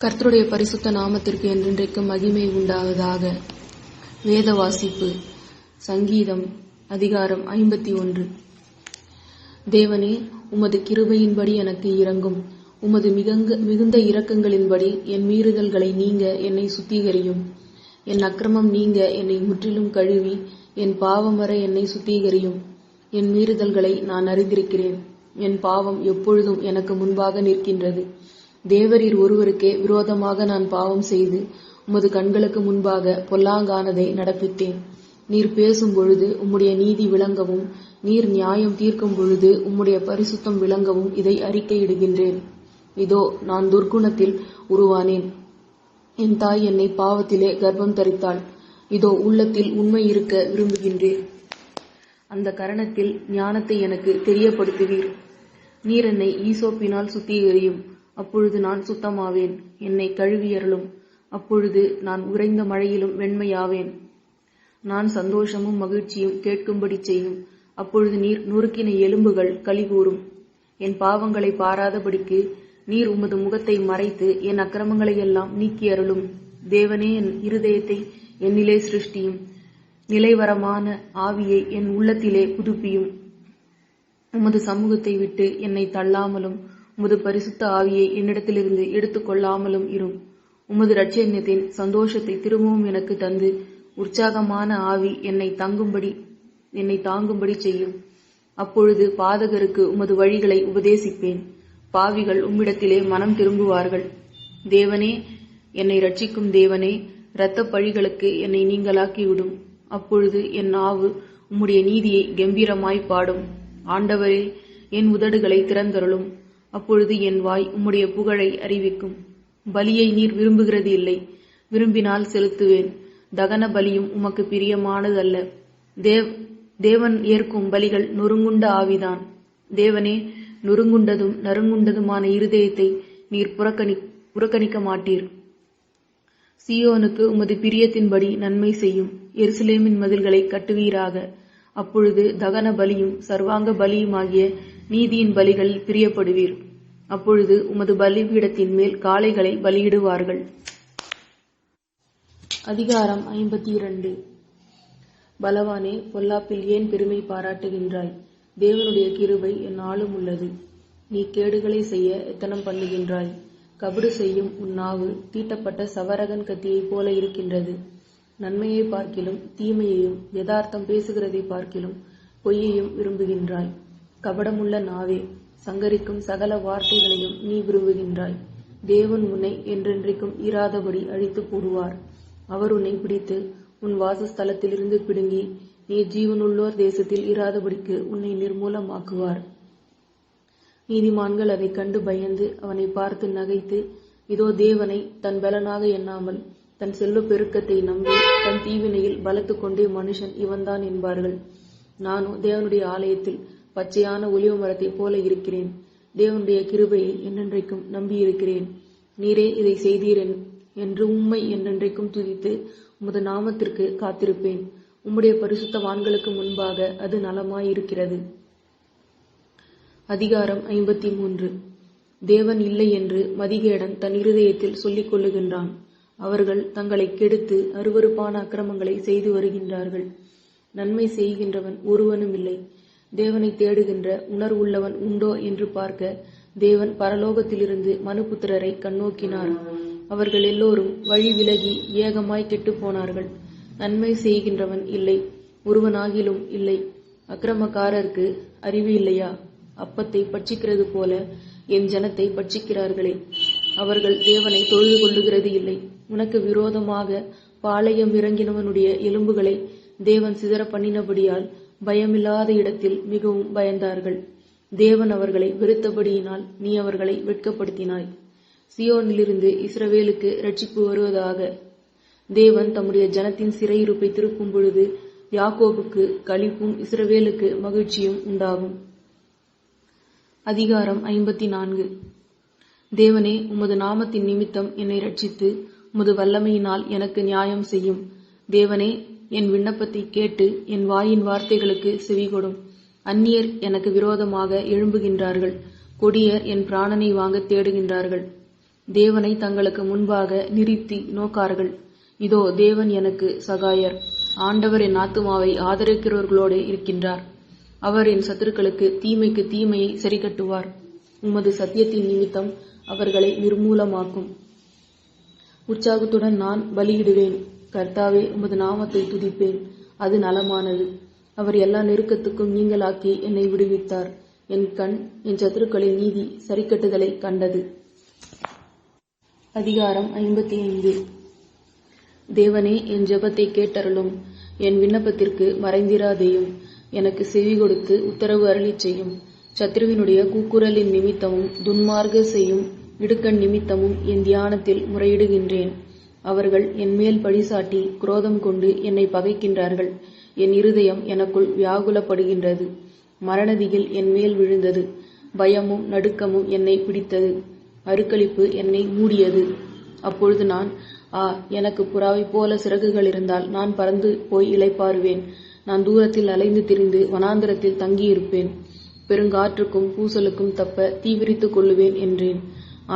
கர்த்தருடைய பரிசுத்த நாமத்திற்கு என்றென்றைக்கும் மகிமை உண்டாவதாக. வேத வாசிப்பு. சங்கீதம் அதிகாரம் 51. தேவனே, உமது கிருபையின்படி எனக்கு இரங்கும். உமது மிகுந்த இரக்கங்களின்படி என் மீறுதல்களை நீங்க என்னை சுத்திகரியும். என் அக்கிரமம் நீங்க என்னை முற்றிலும் கழுவி என் பாவம் வர என்னை சுத்திகரியும். என் மீறுதல்களை நான் அறிந்திருக்கிறேன். என் பாவம் எப்பொழுதும் எனக்கு முன்பாக நிற்கின்றது. தேவரீர் ஒருவருக்கே விரோதமாக நான் பாவம் செய்து உமது கண்களுக்கு முன்பாக பொல்லாங்கானதை நடப்பித்தேன். நீர் பேசும் பொழுது உம்முடைய நீதி விளங்கவும், நீர் நியாயம் தீர்க்கும் பொழுது உம்முடைய பரிசுத்தம் விளங்கவும் இதை அறிக்கையிடுகின்றேன். இதோ, நான் துர்க்குணத்தில் உருவானேன். என் தாய் என்னை பாவத்திலே கர்ப்பம் தரித்தாள். இதோ, உள்ளத்தில் உண்மை இருக்க விரும்புகின்றேன். அந்த கரணத்தில் ஞானத்தை எனக்கு தெரியப்படுத்துவீர். நீர் என்னை ஈசோப்பினால் சுத்திகரியும். அப்பொழுது நான் சுத்தமாவேன். என்னை கழுவியருளும். அப்பொழுது நான் உறைந்த மழையிலும் வெண்மையாவேன். நான் சந்தோஷமும் மகிழ்ச்சியும் கேட்கும்படி செய்யும். அப்பொழுது நீர் நொறுக்கின எலும்புகள் களிகூரும். என் பாவங்களை பாராதபடிக்கு நீர் உமது முகத்தை மறைத்து என் அக்கிரமங்களையெல்லாம் நீக்கி அருளும். தேவனே, என் இருதயத்தை என்னிலே சிருஷ்டியும். நிலைவரமான ஆவியை என் உள்ளத்திலே புதுப்பியும். உமது சமூகத்தை விட்டு என்னை தள்ளாமலும் உமது பரிசுத்த ஆவியை என்னிடத்திலிருந்து எடுத்துக் கொள்ளாமலும் இரும். உமது இரட்சணியத்தின் சந்தோஷத்தை திரும்பவும் எனக்கு தந்து உற்சாகமான ஆவி என்னை தாங்கும்படி செய்யும். அப்பொழுது பாதகருக்கு உமது வழிகளை உபதேசிப்பேன். பாவிகள் உம்மிடத்திலே மனம் திரும்புவார்கள். தேவனே, என்னை இரட்சிக்கும் தேவனே, இரத்தப் பழிகளுக்கு என்னை நீங்களாக்கிவிடும். அப்பொழுது என் நாவு உம்முடைய நீதியை கம்பீரமாய் பாடும். ஆண்டவரே, என் உதடுகளை திறந்தருளும். அப்பொழுது என் வாய் உம்முடைய புகழை அறிவிக்கும். பலியை நீர் விரும்புகிறது இல்லை. விரும்பினால் செலுத்துவேன். தகன பலியும் உமக்கு பிரியமானதல்ல. தேவன் ஏற்கும் பலிகள் நொறுங்குண்ட ஆவிதான். தேவனே, நொறுங்குண்டதும் நறுங்குண்டதுமான இருதயத்தை நீர் புறக்கணிக்க மாட்டீர். சீயோனுக்கு உமது பிரியத்தின்படி நன்மை செய்யும். எருசலேமின் மதில்களை கட்டுவீராக. அப்பொழுது தகன பலியும் சர்வாங்க பலியுமாகிய நீதியின் பலிகளில் பிரியப்படுவீர். அப்பொழுது உமது பலிபீடத்தின் மேல் காளைகளை பலியிடுவார்கள். அதிகாரம் 52. பலவானே, பொல்லாப்பில் ஏன் பெருமை பாராட்டுகின்றாய்? தேவனுடைய கிருபை எந்நாளும் உள்ளது. நீ கேடுகளை செய்ய எத்தனம் பண்ணுகின்றாய். கபடு செய்யும் உன் நாவு தீட்டப்பட்ட சவரகன் கத்தியைப் போல இருக்கின்றது. நன்மையை பார்க்கிலும் தீமையையும் யதார்த்தம் பேசுகிறதை பார்க்கிலும் பொய்யையும் விரும்புகின்றாய். கபடமுள்ள நாவே, சங்கரிக்கும் சகல வார்த்தைகளையும் நீ விரும்புகின்றாய். தேவன் உன்னை என்றென்றைக்கும் இராதபடி அழித்து போடுவார். அவர் உன்னை பிடித்து உன் வாசஸ்தலத்திலிருந்து பிடுங்கி நீ ஜீவனுள்ளோர் தேசத்தில் இராதபடிக்கு உன்னை நிர்மூலமாக்குவார். நீதிமான்கள் அதை கண்டு பயந்து அவனை பார்த்து நகைத்து, இதோ, தேவனை தன் பலனாக எண்ணாமல் தன் செல்வ பெருக்கத்தை நம்பி தன் தீவினையில் பலத்து கொண்டே மனுஷன் இவன்தான் என்பார்கள். நானும் தேவனுடைய ஆலயத்தில் பச்சையான ஒலிவ மரத்தைப் போல இருக்கிறேன். தேவனுடைய கிருபையை என்றென்றைக்கும் நம்பியிருக்கிறேன். நீரே இதை செய்தீர் என்று உம்மை என்றென்றைக்கும் துதித்து உமது நாமத்திற்கு காத்திருப்பேன். உம்முடைய பரிசுத்தவான்களுக்கு முன்பாக அது நலமாயிருக்கிறது. அதிகாரம் 53. தேவன் இல்லை என்று மதிகேடன் தன் இருதயத்தில் சொல்லிக் கொள்ளுகின்றான். அவர்கள் தங்களை கெடுத்து அருவருப்பான அக்கிரமங்களை செய்து வருகின்றார்கள். நன்மை செய்கின்றவன் ஒருவனும் இல்லை. தேவனை தேடுகின்ற உணர்வுள்ளவன் உண்டோ என்று பார்க்க தேவன் பரலோகத்திலிருந்து மனுபுத்திரரை கண்ணோக்கினார். அவர்கள் எல்லோரும் வழி விலகி ஏகமாய் கெட்டு போனார்கள். நன்மை செய்கின்றவன் இல்லை, ஒருவனாகிலும் இல்லை. அக்கிரமக்காரருக்கு அறிவு இல்லையா? அப்பத்தை பட்சிக்கிறது போல என் ஜனத்தை பட்சிக்கிறார்களே. அவர்கள் தேவனை தொழுது கொள்ளுகிறது இல்லை. உனக்கு விரோதமாக பாளையம் இறங்கினவனுடைய எலும்புகளை தேவன் சிதற பண்ணினபடியால் பயமில்லாத இடத்தில் மிகவும் பயந்தார்கள். தேவன் அவர்களை வெறுத்தபடியினால் நீ அவர்களை வெட்கப்படுத்தினாய். சியோனிலிருந்து இஸ்ரவேலுக்கு இரட்சிப்பு வருவதாக. தேவன் தம்முடைய ஜனத்தின் சிறையிருப்பை திருப்பும் பொழுது யாக்கோபுக்கு களிப்பும் இஸ்ரவேலுக்கு மகிழ்ச்சியும் உண்டாகும். அதிகாரம் 54. தேவனே, உமது நாமத்தின் நிமித்தம் என்னை இரட்சித்து உமது வல்லமையினால் எனக்கு நியாயம் செய்யும். தேவனே, என் விண்ணப்பத்தை கேட்டு என் வாயின் வார்த்தைகளுக்கு செவிகொடும். அந்நியர் எனக்கு விரோதமாக எழும்புகின்றார்கள். கொடியர் என் பிராணனை வாங்க தேடுகின்றார்கள். தேவனை தங்களுக்கு முன்பாக நிறுத்தி நோக்கார்கள். இதோ தேவன் எனக்கு சகாயர். ஆண்டவர் என் ஆத்துமாவை ஆதரிக்கிறவர்களோடு இருக்கின்றார். அவர் என் சத்துருக்களுக்கு தீமைக்கு தீமையை சரிக்கட்டுவார். உமது சத்தியத்தின் நிமித்தம் அவர்களை நிர்மூலமாக்கும். உற்சாகத்துடன் நான் பலியிடுவேன். கர்த்தாவே, உமது நாமத்தை துதிப்பேன். அது நலமானது. அவர் எல்லா நெருக்கத்துக்கும் நீங்களாக்கி என்னை விடுவித்தார். என் கண் என் சத்துருக்களின் நீதி சரிக்கட்டுதலை கண்டது. அதிகாரம் 55. தேவனே, என் ஜெபத்தை கேட்டருளும். என் விண்ணப்பத்திற்கு மறைந்திராதேயும். எனக்கு செவி கொடுத்து உத்தரவு அருளிச் செய்யும். சத்ருவினுடைய கூக்குரலின் நிமித்தமும் துன்மார்க்க செய்யும் இடுக்கண் நிமித்தமும் என் தியானத்தில் முறையிடுகின்றேன். அவர்கள் என் மேல் பழிசாட்டி குரோதம் கொண்டு என்னை பகைக்கின்றார்கள். என் இருதயம் எனக்குள் வியாகுலப்படுகின்றது. மரணதியில் என் மேல் விழுந்தது. பயமும் நடுக்கமும் என்னை பிடித்தது. அருக்களிப்பு என்னை மூடியது. அப்பொழுது நான், எனக்கு புறாவைப் போல சிறகுகள் இருந்தால் நான் பறந்து போய் இளைப்பாறுவேன். நான் தூரத்தில் அலைந்து திரிந்து வனாந்தரத்தில் தங்கியிருப்பேன். பெருங்காற்றுக்கும் பூசலுக்கும் தப்ப தீவிரித்துக் கொள்ளுவேன் என்றேன்.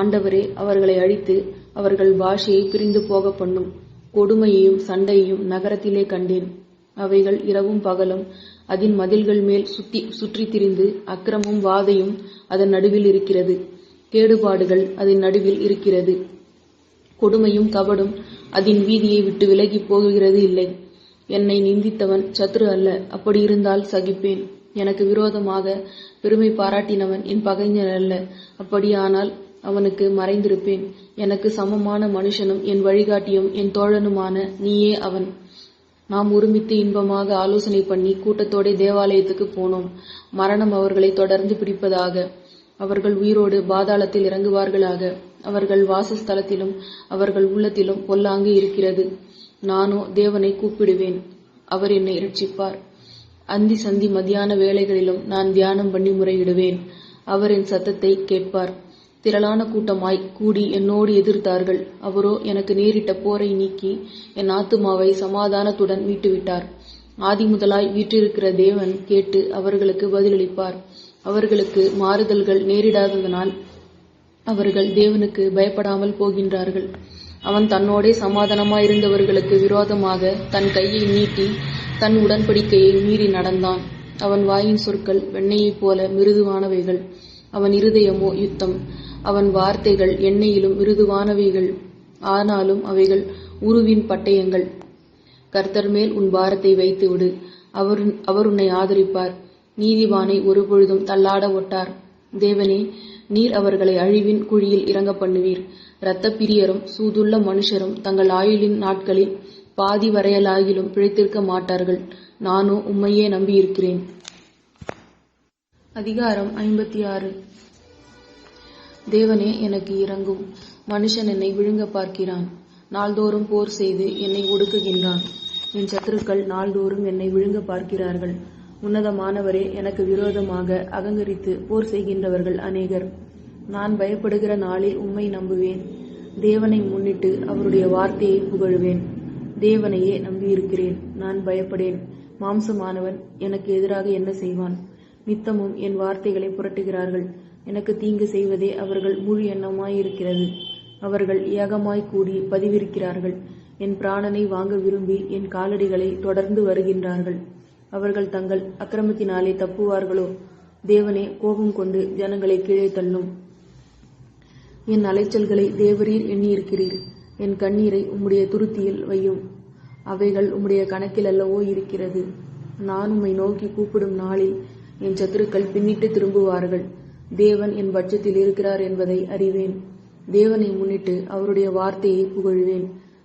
ஆண்டவரே, அவர்களை அழித்து அவர்கள் பாஷையை பிரிந்து போக பண்ணும். கொடுமையையும் சண்டையையும் நகரத்திலே கண்டேன். அவைகள் இரவும் பகலும் அதன் மதில்கள் மேல் சுற்றி திரிந்து, அக்கிரமும் வாதையும் அதன் நடுவில் இருக்கிறது. கேடுபாடுகள் அதன் நடுவில் இருக்கிறது. கொடுமையும் கபடும் அதன் வீதியை விட்டு விலகி போகிறது இல்லை. என்னை நிந்தித்தவன் சத்ரு அல்ல. அப்படி இருந்தால் சகிப்பேன். எனக்கு விரோதமாக பெருமை பாராட்டினவன் என் பகைஞர் அல்ல. அப்படியானால் அவனுக்கு மறைந்திருப்பேன். எனக்கு சமமான மனுஷனும் என் வழிகாட்டியும் என் தோழனுமான நீயே அவன். நாம் ஒருமித்து இன்பமாக ஆலோசனை பண்ணி கூட்டத்தோட தேவாலயத்துக்கு போனோம். மரணம் அவர்களை தொடர்ந்து பிடிப்பதாக. அவர்கள் உயிரோடு பாதாளத்தில் இறங்குவார்களாக. அவர்கள் வாசஸ்தலத்திலும் அவர்கள் உள்ளத்திலும் பொல்லாங்கு இருக்கிறது. நானோ தேவனை கூப்பிடுவேன். அவர் என்னை இரட்சிப்பார். அந்தி சந்தி மத்தியான வேளைகளிலும் நான் தியானம் பண்ணி முறையிடுவேன். அவர் என் சத்தத்தை கேட்பார். திரளான கூட்டமாய் கூடி என்னோடு எதிர்த்தார்கள். அவரோ எனக்கு நேரிட்ட போரை நீக்கி என் ஆத்துமாவை சமாதானத்துடன் மீட்டுவிட்டார். ஆதி முதலாய் வீற்றிருக்கிற தேவன் கேட்டு அவர்களுக்கு பதிலளிப்பார். அவர்களுக்கு மாறுதல்கள் நேரிடாததனால் அவர்கள் தேவனுக்கு பயப்படாமல் போகின்றார்கள். அவன் தன்னோடே சமாதானமாயிருந்தவர்களுக்கு விரோதமாக தன் கையை நீட்டி தன் உடன்படிக்கையை மீறி நடந்தான். அவன் வாயின் சொற்கள் வெண்ணெயைப் போல மிருதுவானவைகள். அவன் இருதயமோ யுத்தம். அவன் வார்த்தைகள் எண்ணெயிலும் மிருதுவானவைகள். ஆனாலும் அவைகள் உருவின் பட்டயங்கள். கர்த்தர் மேல் உன் பாரத்தை வைத்து விடு. அவர் உன்னை ஆதரிப்பார். நீதிமானை ஒருபொழுதும் தள்ளாட ஒட்டார். தேவனே, நீர் அவர்களை அழிவின் குழியில் இறங்க பண்ணுவீர். இரத்த பிரியரும் சூதுள்ள மனுஷரும் தங்கள் ஆயுளின் நாட்களில் பாதி வரையலாகிலும் பிழைத்திருக்க மாட்டார்கள். நானோ உம்மையே நம்பியிருக்கிறேன். அதிகாரம் 56. தேவனே, எனக்கு இரங்கும். மனுஷன் என்னை விழுங்க பார்க்கிறான். நாள்தோறும் போர் செய்து என்னை ஒடுக்குகின்றான். என் சத்துருக்கள் நாள்தோறும் என்னை விழுங்க பார்க்கிறார்கள். உன்னதமானவரே, எனக்கு விரோதமாக அகங்கரித்து போர் செய்கின்றவர்கள் அநேகர். நான் பயப்படுகிற நாளில் உம்மை நம்புவேன். தேவனை முன்னிட்டு அவருடைய வார்த்தையை புகழுவேன். தேவனையே நம்பியிருக்கிறேன். நான் பயப்படேன். மாம்சமானவன் எனக்கு எதிராக என்ன செய்வான்? நித்தமும் என் வார்த்தைகளை புரட்டுகிறார்கள். எனக்கு தீங்கு செய்வதே அவர்கள் முழு எண்ணமாயிருக்கிறது. அவர்கள் ஏகமாய் கூடி பதிவிருக்கிறார்கள். என் பிராணனை வாங்க விரும்பி என் காலடிகளை தொடர்ந்து வருகின்றார்கள். அவர்கள் தங்கள் அக்கிரமத்தினாலே தப்புவார்களோ? தேவனே, கோபம் கொண்டு ஜனங்களை கீழே தள்ளும். என் அலைச்சல்களை தேவரீர் எண்ணியிருக்கிறீர். என் கண்ணீரை உம்முடைய துருத்தியில் வையும். அவைகள் உம்முடைய கணக்கில் அல்லவோ இருக்கிறது. நான் உம்மை நோக்கி கூப்பிடும் நாளில் என் சத்துருக்கள் பின்னிட்டு திரும்புவார்கள். தேவன் என் பட்சத்தில் இருக்கிறார் என்பதை அறிவேன். தேவனை முன்னிட்டு அவருடைய வார்த்தையை புகழுவேன்.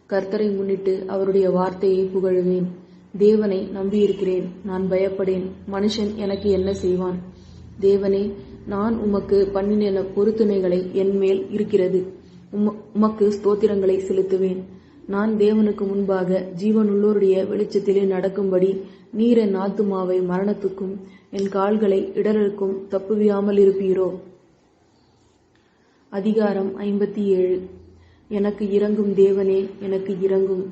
கர்த்தரை முன்னிட்டு அவருடைய வார்த்தையை புகழுவேன். தேவனை நம்பியிருக்கிறேன். நான் பயப்படேன். மனுஷன் எனக்கு என்ன செய்வான்? தேவனே, நான் உமக்கு பண்ணின பொருத்தனைகளை என் மேல் இருக்கிறது. உமக்கு ஸ்தோத்திரங்களை செலுத்துவேன். நான் தேவனுக்கு முன்பாக ஜீவனுள்ளோருடைய வெளிச்சத்திலே நடக்கும்படி நீர் என் ஆத்துமாவை மரணத்துக்கும் என் கால்களை இடருக்கும் தப்புவியாமல் இருப்பீரோ? அதிகாரம் 57. எனக்கு இரங்கும் தேவனே, எனக்கு இரங்கும்.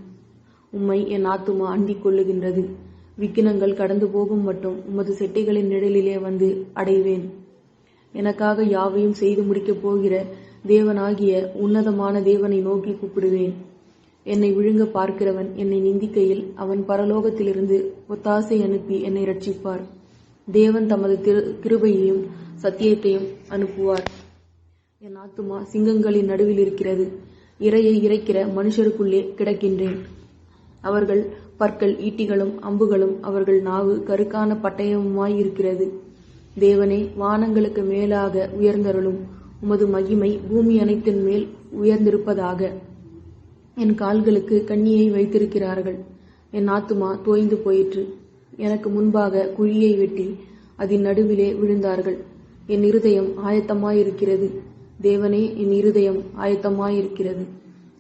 உம்மை என் ஆத்துமா அண்டிக் கொள்ளுகின்றது. விக்கினங்கள் கடந்து போகும் மட்டும் உமது செட்டைகளின் நிழலிலே வந்து அடைவேன். எனக்காக யாவையும் செய்து முடிக்கப் போகிற தேவனாகிய உன்னதமான தேவனை நோக்கி கூப்பிடுவேன். என்னை விழுங்க பார்க்கிறவன் என்னை நிந்திக்கையில் அவன் பரலோகத்திலிருந்து ஒத்தாசை அனுப்பி என்னை ரட்சிப்பார். தேவன் தமது கிருபையையும் சத்தியத்தையும் அனுப்புவார். என் ஆத்துமா சிங்கங்களின் நடுவில் இருக்கிறது. இரையை இறைக்கிற மனுஷருக்குள்ளே கிடக்கின்றேன். அவர்கள் பற்கள் ஈட்டிகளும் அம்புகளும், அவர்கள் நாவு கருக்கான பட்டயமுமாயிருக்கிறது. தேவனே, வானங்களுக்கு மேலாக உயர்ந்தருளும். உமது மகிமை பூமி அனைத்தின் மேல் உயர்ந்திருப்பதாக. என் கால்களுக்கு கண்ணியை வைத்திருக்கிறார்கள். என் ஆத்துமா தோய்ந்து போயிற்று. எனக்கு முன்பாக குழியை வெட்டி அதன் நடுவிலே விழுந்தார்கள். என் இருதயம் ஆயத்தமாயிருக்கிறது. தேவனே, என் இருதயம் ஆயத்தமாயிருக்கிறது.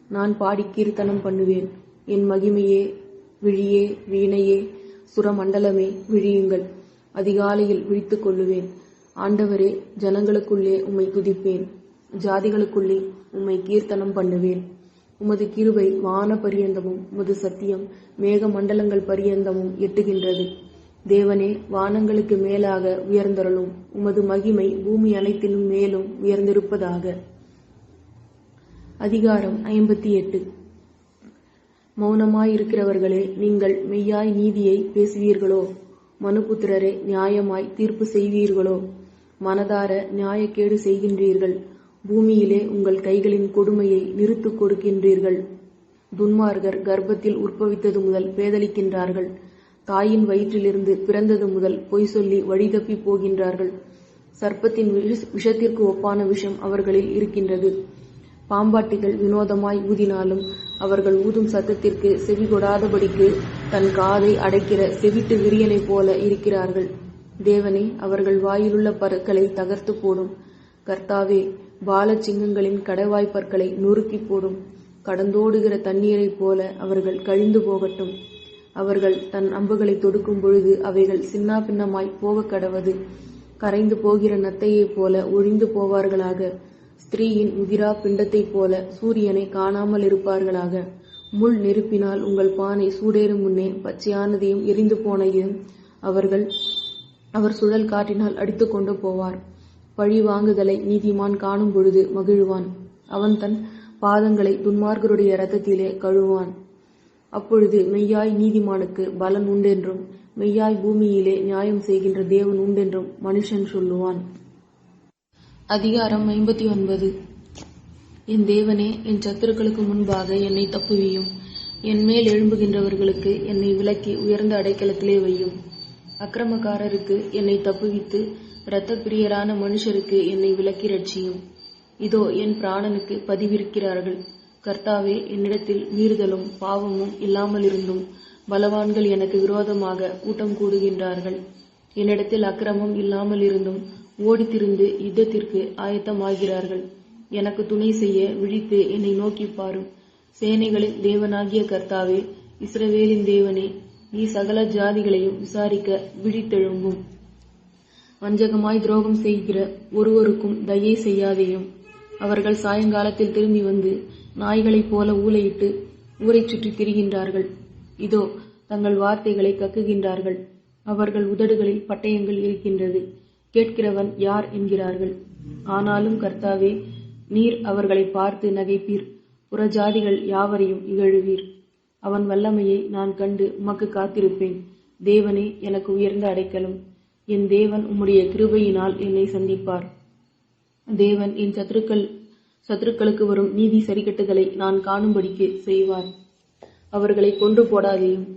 நான் பாடி கீர்த்தனம் பண்ணுவேன். என் மகிமையே, விழியே, வீணையே, சுரமண்டலமே, விழியுங்கள். அதிகாலையில் விழித்துக் கொள்ளுவேன். ஆண்டவரே, ஜனங்களுக்குள்ளே உம்மை துதிப்பேன். ஜாதிகளுக்குள்ளே உம்மை கீர்த்தனம் பண்ணுவேன். உமது கிருபை வான பரியந்தமும், உமது சத்தியம் மேக மண்டலங்கள் பரியந்தமும் எட்டுகின்றது. தேவனே, வானங்களுக்கு மேலாக உயர்ந்தருளும். உமது மகிமை பூமி அனைத்திலும் மேலும் உயர்ந்திருப்பதாக. அதிகாரம் 58. மௌனமாயிருக்கிறவர்களே, நீங்கள் மெய்யாய் நீதியை பேசுவீர்களோ? மனுபுத்திரரே, நியாயமாய் தீர்ப்பு செய்வீர்களோ? மனதார நியாயக்கேடு செய்கின்றீர்கள். பூமியிலே உங்கள் கைகளின் கொடுமையை நிறுத்துக் கொடுக்கின்றீர்கள். துன்மார்கர் கர்ப்பத்தில் உற்பவித்தது முதல் பேதலிக்கின்றார்கள். தாயின் வயிற்றிலிருந்து பிறந்தது முதல் பொய் சொல்லி வழிதப்பி போகின்றார்கள். சர்ப்பத்தின் விஷத்திற்கு ஒப்பான விஷம் அவர்களில் இருக்கின்றது. பாம்பாட்டிகள் வினோதமாய் ஊதினாலும் அவர்கள் ஊதும் சத்தத்திற்கு செவி கொடாதபடிக்கு தன் காதை அடைக்கிற செவிட்டு விரியனைப் போல இருக்கிறார்கள். தேவனே, அவர்கள் வாயிலுள்ள பற்களை தகர்த்து போடும். கர்த்தாவே, பாலச்சிங்கங்களின் கடைவாய்ப்பற்களை நொறுக்கி போடும். கடந்தோடுகிற தண்ணீரைப் போல அவர்கள் கழிந்து போகட்டும். அவர்கள் தன் அம்புகளை தொடுக்கும் பொழுது அவைகள் சின்னா பின்னமாய் போக கடவது. கரைந்து போகிற நத்தையைப் போல ஒழிந்து போவார்களாக. ஸ்திரீயின் உதிரா பிண்டத்தைப் போல சூரியனை காணாமல் இருப்பார்களாக. முள் நெருப்பினால் உங்கள் பானை சூடேறும் முன்னே பச்சையானதையும் எரிந்து போனையும் அவர் சுழல் காற்றினால் அடித்து கொண்டு போவார். பழி வாங்குதலை நீதிமான் காணும் பொழுது மகிழ்வான். அவன் தன் பாதங்களை துன்மார்கருடைய இரத்தத்திலே கழுவான். அப்பொழுது மெய்யாய் நீதிமானுக்கு பலன் உண்டென்றும், மெய்யாய் பூமியிலே நியாயம் செய்கின்ற தேவன் உண்டென்றும் மனுஷன் சொல்லுவான். அதிகாரம் 59. என் தேவனே, என் சத்துருக்களுக்கு முன்பாக என்னை தப்புவியும். என் மேல் எழும்புகின்றவர்களுக்கு என்னை விலக்கி உயர்ந்த அடைக்கலத்திலே வையும். அக்கிரமக்காரருக்கு என்னை தப்புவித்து இரத்த பிரியரான மனுஷருக்கு என்னை விலக்கி ரட்சியும். இதோ, என் பிராணனுக்கு பதிவிருக்கிறார்கள். கர்த்தாவே, என்னிடத்தில் மீறுதலும் பாவமும் இல்லாமலிருந்தும் பலவான்கள் எனக்கு விரோதமாக கூட்டம் கூடுகின்றார்கள். என்னிடத்தில் அக்கிரமம் இல்லாமலிருந்தும் ஓடித்திருந்து யுத்தத்திற்கு ஆயத்தமாகிறார்கள். எனக்கு துணை செய்ய விழித்து என்னை நோக்கி பாரும். சேனைகளின் தேவனாகிய கர்த்தாவே, இஸ்ரவேலின் தேவனே, நீ சகல ஜாதிகளையும் விசாரிக்க விழித்தெழும்பும். வஞ்சகமாய் துரோகம் செய்கிற ஒருவருக்கும் தயை செய்யாதேயும். அவர்கள் சாயங்காலத்தில் திரும்பி வந்து நாய்களைப் போல ஊளையிட்டு ஊரை சுற்றி திரிகின்றார்கள். இதோ, தங்கள் வார்த்தைகளை கக்குகின்றார்கள். அவர்கள் உதடுகளில் பட்டயங்கள் இருக்கின்றது. கேட்கிறவன் யார் என்கிறார்கள். ஆனாலும் கர்த்தாவே, நீர் அவர்களை பார்த்து நகைப்பீர். புறஜாதிகள் யாவரையும் இகழுவீர். அவன் வல்லமையை நான் கண்டு உமக்கு காத்திருப்பேன். தேவனே, எனக்கு உயர்ந்த அடைக்கலம். என் தேவன் உம்முடைய கிருபையினால் என்னை சந்திப்பார். தேவன் என் சத்துருக்களுக்கு வரும் நீதி சரிக்கட்டுதலை நான் காணும்படிக்கு செய்வார். அவர்களை கொன்று போடாதேயும்.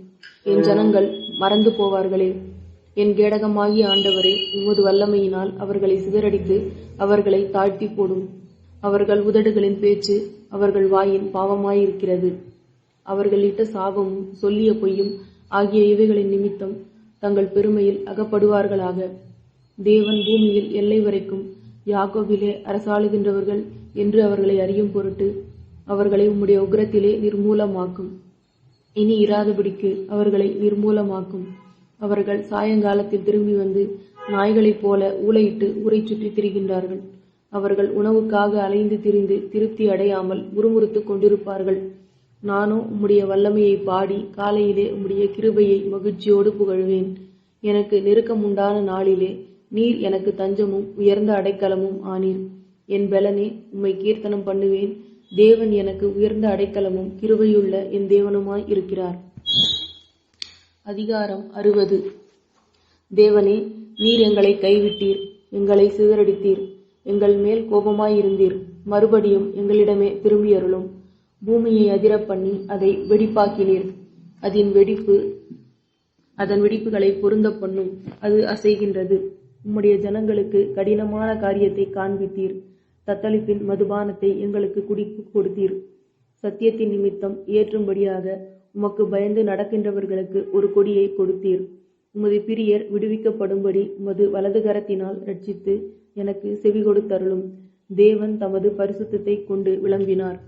என் ஜனங்கள் மறந்து போவார்களே. என் கேடகமாகிய ஆண்டவரே, உமது வல்லமையினால் அவர்களை சிதறடித்து அவர்களை தாழ்த்தி போடும். அவர்கள் உதடுகளின் பேச்சு அவர்கள் வாயின் பாவமாயிருக்கிறது. அவர்கள் இட்ட சாபமும் சொல்லிய பொய்யும் ஆகிய இவைகளின் நிமித்தம் தங்கள் பெருமையில் அகப்படுவார்களாக. தேவன் பூமியில் எல்லை வரைக்கும் யாக்கோபிலே அரசாளுகின்றவர்கள் என்று அவர்களை அறியும் பொருட்டு அவர்களை உம்முடைய உக்கிரத்திலே நிர்மூலமாக்கும். இனி இராதபடிக்கு அவர்களை நிர்மூலமாக்கும். அவர்கள் சாயங்காலத்தில் திரும்பி வந்து நாய்களைப் போல ஊளையிட்டு ஊரை சுற்றி திரிகின்றார்கள். அவர்கள் உணவுக்காக அலைந்து திரிந்து திருப்தி அடையாமல் முறுமுறுத்துக் கொண்டிருப்பார்கள். நானோ உம்முடைய வல்லமையை பாடி காலையிலே உம்முடைய கிருபையை மகிழ்ச்சியோடு புகழ்வேன். எனக்கு நெருக்கம் உண்டான நாளிலே நீர் எனக்கு தஞ்சமும் உயர்ந்த அடைக்கலமும் ஆனீர். என் பெலனே, உம்மை கீர்த்தனம் பண்ணுவேன். தேவன் எனக்கு உயர்ந்த அடைக்கலமும் கிருபையுள்ள என் தேவனுமாய் இருக்கிறார். அதிகாரம் 60. தேவனே, நீர் எங்களை கைவிட்டீர், எங்களை சிதறடித்தீர், எங்கள் மேல் கோபமாயிருந்தீர். மறுபடியும் எங்களிடமே திரும்பியருளும். பூமியை அதிரப் பண்ணி அதை வெடிப்பாக்கினீர். அதன் வெடிப்புகளை பொருந்த பண்ணும். அது அசைகின்றது. உம்முடைய ஜனங்களுக்கு கடினமான காரியத்தை காண்பித்தீர். தத்தளிப்பின் மதுபானத்தை எங்களுக்கு குடிக்க கொடுத்தீர். சத்தியத்தின் நிமித்தம் ஏற்றும்படியாக உமக்கு பயந்து நடக்கின்றவர்களுக்கு ஒரு கொடியை கொடுத்தீர். உமது பிரியர் விடுவிக்கப்படும்படி உமது வலதுகரத்தினால் ரட்சித்து எனக்கு செவி கொடுத்தருளும். தேவன் தமது பரிசுத்தத்தை கொண்டு விளம்பினார்.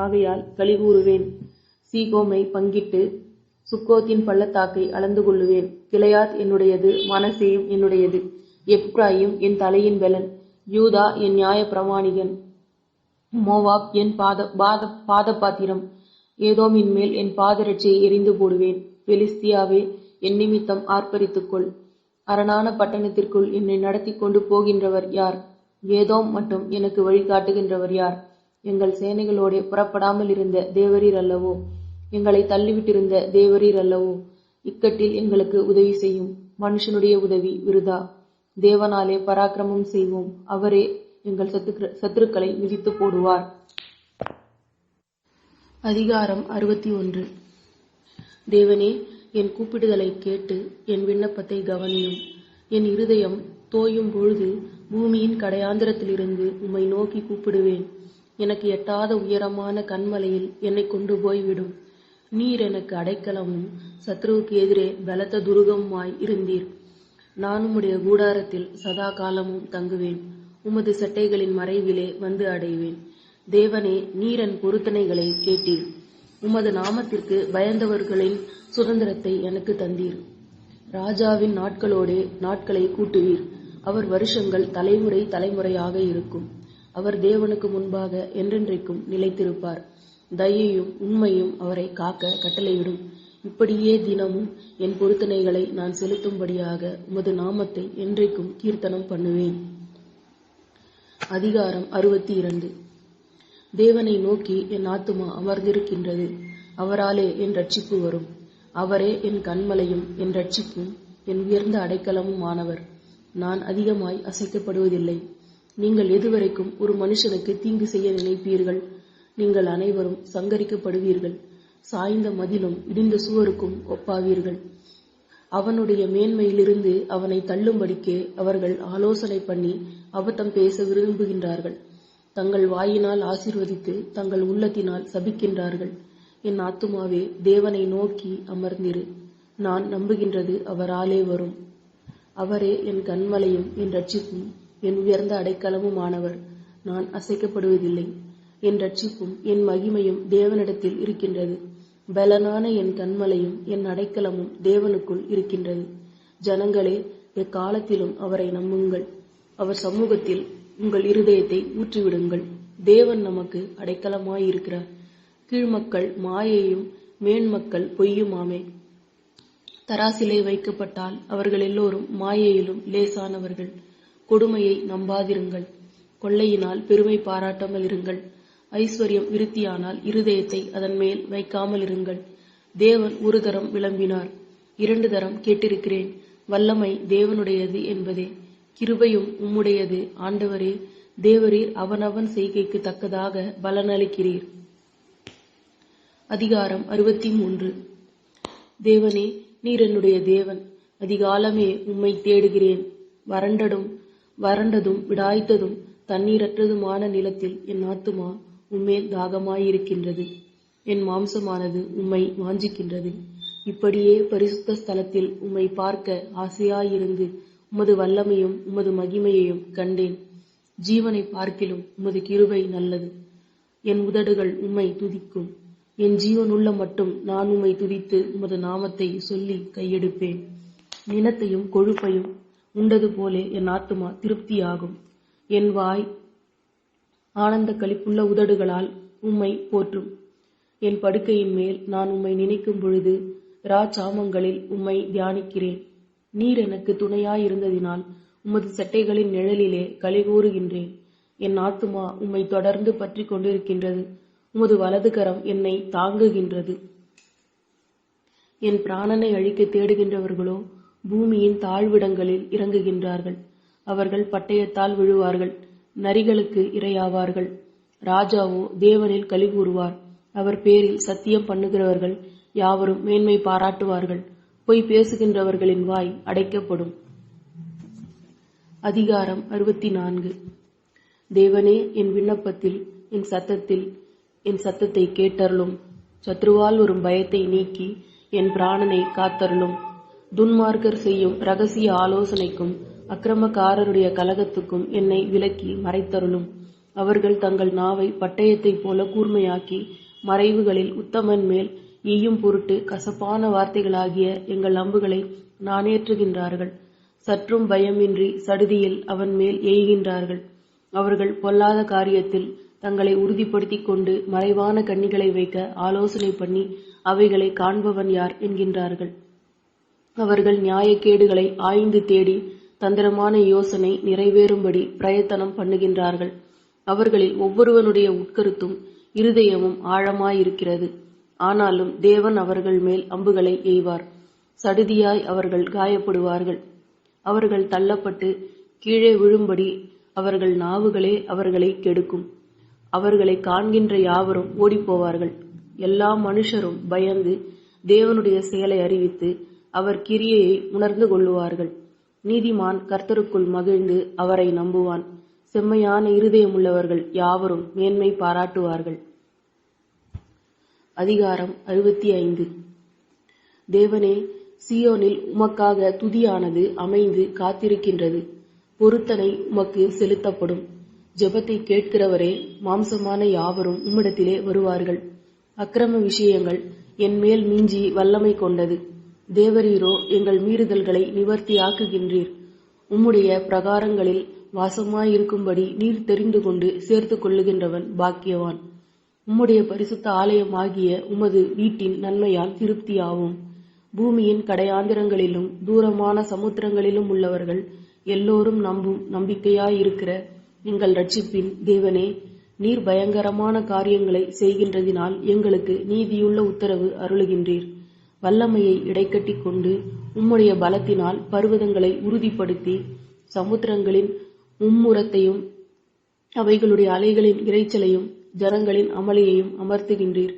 ஆகையால் களிகூறுவேன். சீகோமை பங்கிட்டு சுக்கோத்தின் பள்ளத்தாக்கை அளந்து கொள்ளுவேன். கிளையாத் என்னுடையது, மனசேயும் என்னுடையது. எப்ராயிம் என் தலையின் பெலன், யூதா என் நியாய பிரமாணிகன், மோவாப் என் பாதபாத்திரம். ஏதோமின் மேல் என் பாதரட்சியை எரிந்து போடுவேன். பெலிஸ்தியாவே, என் நிமித்தம் ஆர்ப்பரித்துக்கொள். அரணான பட்டணத்திற்குள் என்னை நடத்தி கொண்டு போகின்றவர் யார்? ஏதோம் மட்டும் எனக்கு வழிகாட்டுகின்றவர் யார்? எங்கள் சேனைகளோடு புறப்படாமல் இருந்த தேவரீர் அல்லவோ? எங்களை தள்ளிவிட்டிருந்த தேவரீர் அல்லவோ? இக்கட்டில் எங்களுக்கு உதவி செய்யும். மனுஷனுடைய உதவி விருதா. தேவனாலே பராக்கிரமம் செய்வோம். அவரே எங்கள் சத்துருக்களை மிதித்து போடுவார். அதிகாரம் 61. தேவனே, என் கூப்பிடுதலை கேட்டு என் விண்ணப்பத்தை கவனியும். என் இருதயம் தோயும் பொழுது பூமியின் கடையாந்திரத்திலிருந்து உம்மை நோக்கி கூப்பிடுவேன். எனக்கு எட்டாத உயரமான கன்மலையில் என்னை கொண்டு போய்விடும். நீர் எனக்கு அடைக்கலமும் சத்ருவுக்கு எதிரே பலத்த துருகமுமாய் இருந்தீர். நான் உம்முடைய கூடாரத்தில் சதா காலமும் தங்குவேன். உமது சட்டைகளின் மறைவிலே வந்து அடைவேன். தேவனே, நீர் என் பொருத்தனைகளை கேட்டீர். உமது நாமத்திற்கு பயந்தவர்களின் சுதந்திரத்தை எனக்கு தந்தீர். ராஜாவின் நாட்களோடே நாட்களை கூட்டுவீர். அவர் வருஷங்கள் தலைமுறை தலைமுறையாக இருக்கும். அவர் தேவனுக்கு முன்பாக என்றென்றைக்கும் நிலைத்திருப்பார். தயையும் உண்மையும் அவரை காக்க கட்டளையிடும். இப்படியே தினமும் என் பொருத்தனைகளை நான் செலுத்தும்படியாக உமது நாமத்தை என்றைக்கும் கீர்த்தனம் பண்ணுவேன். அதிகாரம் 62. தேவனை நோக்கி என் ஆத்துமா அமர்ந்திருக்கின்றது. அவராலே என் ரட்சிப்பு வரும். அவரே என் கன்மலையும் என் ரட்சிப்பும் என் உயர்ந்த அடைக்கலமும் ஆனவர். நான் அதிகமாய் அசைக்கப்படுவதில்லை. நீங்கள் எதுவரைக்கும் ஒரு மனுஷனுக்கு தீங்கு செய்ய நினைப்பீர்கள்? நீங்கள் அனைவரும் சங்கரிக்கப்படுவீர்கள். சாய்ந்த மதிலும் இடிந்த சுவருக்கும் ஒப்பாவீர்கள். அவனுடைய மேன்மையிலிருந்து அவனை தள்ளும்படிக்கே அவர்கள் ஆலோசனை பண்ணி அபத்தம் பேச விரும்புகின்றார்கள். தங்கள் வாயினால் ஆசீர்வதித்து தங்கள் உள்ளத்தினால் சபிக்கின்றார்கள். என் ஆத்துமாவே, தேவனை நோக்கி அமர்ந்திரு. நான் நம்புகின்றது அவராலே வரும். அவரே என் கன்மலையும் என் ரட்சிப்பும் என் உயர்ந்த அடைக்கலமுமானவர். நான் அசைக்கப்படுவதில்லை. என் ரட்சிப்பும் என் மகிமையும் தேவனிடத்தில் இருக்கின்றது. பலனான என் கன்மலையும் என் அடைக்கலமும் தேவனுக்குள் இருக்கின்றது. ஜனங்களே, எக்காலத்திலும் அவரை நம்புங்கள். அவர் சமூகத்தில் உங்கள் இருதயத்தை ஊற்றிவிடுங்கள். தேவன் நமக்கு அடைக்கலமாயிருக்கிறார். கீழ்மக்கள் மாயையும் மேன்மக்கள் பொய்யுமாமே. தராசிலே வைக்கப்பட்டால் அவர்கள் எல்லோரும் மாயையிலும் லேசானவர்கள். கொடுமையை நம்பாதிருங்கள். கொள்ளையினால் பெருமை பாராட்டாமல் இருங்கள். ஐஸ்வர்யம் விருத்தியானால் இருதயத்தை அதன் மேல் வைக்காமல் இருங்கள். தேவன் ஒரு தரம் விளம்பினார், 2 தரம் கேட்டிருக்கிறேன். வல்லமை தேவனுடையது என்பதே, கிருபையும் உம்முடையது ஆண்டவரே. தேவரீர் அவனவன் செய்கைக்கு தக்கதாக பலனளிக்கிறீர். அதிகாரம் 63. தேவனே, நீர் என்னுடைய தேவன். அதிகாலமே உம்மை தேடுகிறேன். வறண்டதும் விடாய்த்ததும் தண்ணீரற்றதுமான நிலத்தில் என் ஆத்துமா உம்மேல் தாகமாயிருக்கின்றது. என் மாம்சமானது உம்மை வாஞ்சிக்கின்றது. இப்படியே பரிசுத்த ஸ்தலத்தில் உம்மை பார்க்க ஆசையாயிருந்து உமது வல்லமையும் உமது மகிமையையும் கண்டேன். ஜீவனை பார்க்கிலும் உமது கிருபை நல்லது. என் உதடுகள் உம்மை துதிக்கும். என் ஜீவனுள்ள மட்டும் நான் உம்மை துதித்து உமது நாமத்தை சொல்லி கையெடுப்பேன். நிலத்தையும் கொழுப்பையும் உண்டது போலே என் ஆத்துமா திருப்தியாகும். என் வாய் ஆனந்த களிப்புள்ள உதடுகளால் உம்மை போற்றும். என் படுக்கையின் மேல் நான் உம்மை நினைக்கும் பொழுது ராச்சாமங்களில் உம்மை தியானிக்கிறேன். நீர் எனக்கு துணையாயிருந்ததினால் உமது சட்டைகளின் நிழலிலே களிகூறுகின்றேன். என் ஆத்துமா உம்மை தொடர்ந்து பற்றி கொண்டிருக்கின்றது. உமது வலது கரம் என்னை தாங்குகின்றது. என் பிராணனை அழிக்க தேடுகின்றவர்களோ பூமியின் தாழ்விடங்களில் இறங்குகின்றார்கள். அவர்கள் பட்டயத்தால் விழுவார்கள், நரிகளுக்கு இரையாவார்கள். ராஜாவோ தேவனில் களி கூறுவார். அவர் பேரில் சத்தியம் பண்ணுகிறவர்கள் யாவரும் மேன்மை பாராட்டுவார்கள். பொய் பேசுகின்றவர்களின் வாய் அடைக்கப்படும். அதிகாரம் 64. தேவனே, என் விண்ணப்பத்தில் என் சத்தத்தை கேட்டருளும். சத்ருவால் வரும் பயத்தை நீக்கி என் பிராணனை காத்தருளும். துன்மார்க்கர் செய்யும் இரகசிய ஆலோசனைக்கும் அக்கிரமக்காரருடைய கலகத்துக்கும் என்னை விலக்கி மறைத்தருளும். அவர்கள் தங்கள் நாவை பட்டயத்தைப் போல கூர்மையாக்கி மறைவுகளில் உத்தமன் மேல் ஈயும் பொருட்டு கசப்பான வார்த்தைகளாகிய எங்கள் அம்புகளை நாணேற்றுகின்றார்கள். சற்றும் பயமின்றி சடுதியில் அவன் மேல் எய்கின்றார்கள். அவர்கள் பொல்லாத காரியத்தில் தங்களை உறுதிப்படுத்திக் கொண்டு மறைவான கண்ணிகளை வைக்க ஆலோசனை பண்ணி அவைகளை காண்பவன் யார் என்கின்றார்கள். அவர்கள் நியாயக்கேடுகளை ஆய்ந்து தேடி தந்திரமான யோசனை நிறைவேறும்படி பிரயத்தனம் பண்ணுகின்றார்கள். அவர்களில் ஒவ்வொருவனுடைய உட்கருத்தும் இருதயமும் ஆழமாயிருக்கிறது. ஆனாலும் தேவன் அவர்கள் மேல் அம்புகளை எய்வார். சடுதியாய் அவர்கள் காயப்படுவார்கள். அவர்கள் தள்ளப்பட்டு கீழே விழும்படி அவர்கள் நாவுகளே அவர்களை கெடுக்கும். அவர்களை காண்கின்ற யாவரும் ஓடிப்போவார்கள். எல்லா மனுஷரும் பயந்து தேவனுடைய செயலை அறிவித்து அவர் கிரியையை உணர்ந்து கொள்ளுவார்கள். நீதிமான் கர்த்தருக்குள் மகிழ்ந்து அவரை நம்புவான். செம்மையான இருதயமுள்ளவர்கள் யாவரும் மேன்மை பாராட்டுவார்கள். அதிகாரம் 65. தேவனே, சீயோனில் உமக்காக துதியானது அமைந்து காத்திருக்கின்றது. பொருத்தனை உமக்கு செலுத்தப்படும். ஜெபத்தை கேட்கிறவரே, மாம்சமான யாவரும் உம்மிடத்திலே வருவார்கள். அக்கிரம விஷயங்கள் என் மேல் மிஞ்சி வல்லமை கொண்டது. தேவரீரோ எங்கள் மீறுதல்களை நிவர்த்தியாக்குகின்றீர். உம்முடைய பிரகாரங்களில் வாசமாயிருக்கும்படி நீர் தெரிந்து கொண்டு சேர்த்து கொள்ளுகின்றவன் பாக்கியவான். உம்முடைய பரிசுத்த ஆலயமாகிய உமது வீட்டின் நன்மையால் திருப்தியாவும். பூமியின் கடையாந்திரங்களிலும் தூரமான சமுத்திரங்களிலும் உள்ளவர்கள் எல்லோரும் நம்பும் நம்பிக்கையாயிருக்கிற எங்கள் இரட்சிப்பின் தேவனே, நீர் பயங்கரமான காரியங்களை செய்கின்றதினால் எங்களுக்கு நீதியுள்ள உத்தரவு அருளுகின்றீர். வல்லமையை இடைக்கட்டி கொண்டு உம்முடைய பலத்தினால் பர்வதங்களை உறுதிப்படுத்தி சமுத்திரங்களின் மும்முரத்தையும் அவைகளுடைய அலைகளின் இரைச்சலையும் ஜனங்களின் அமளியையும் அமர்த்துகின்றீர்.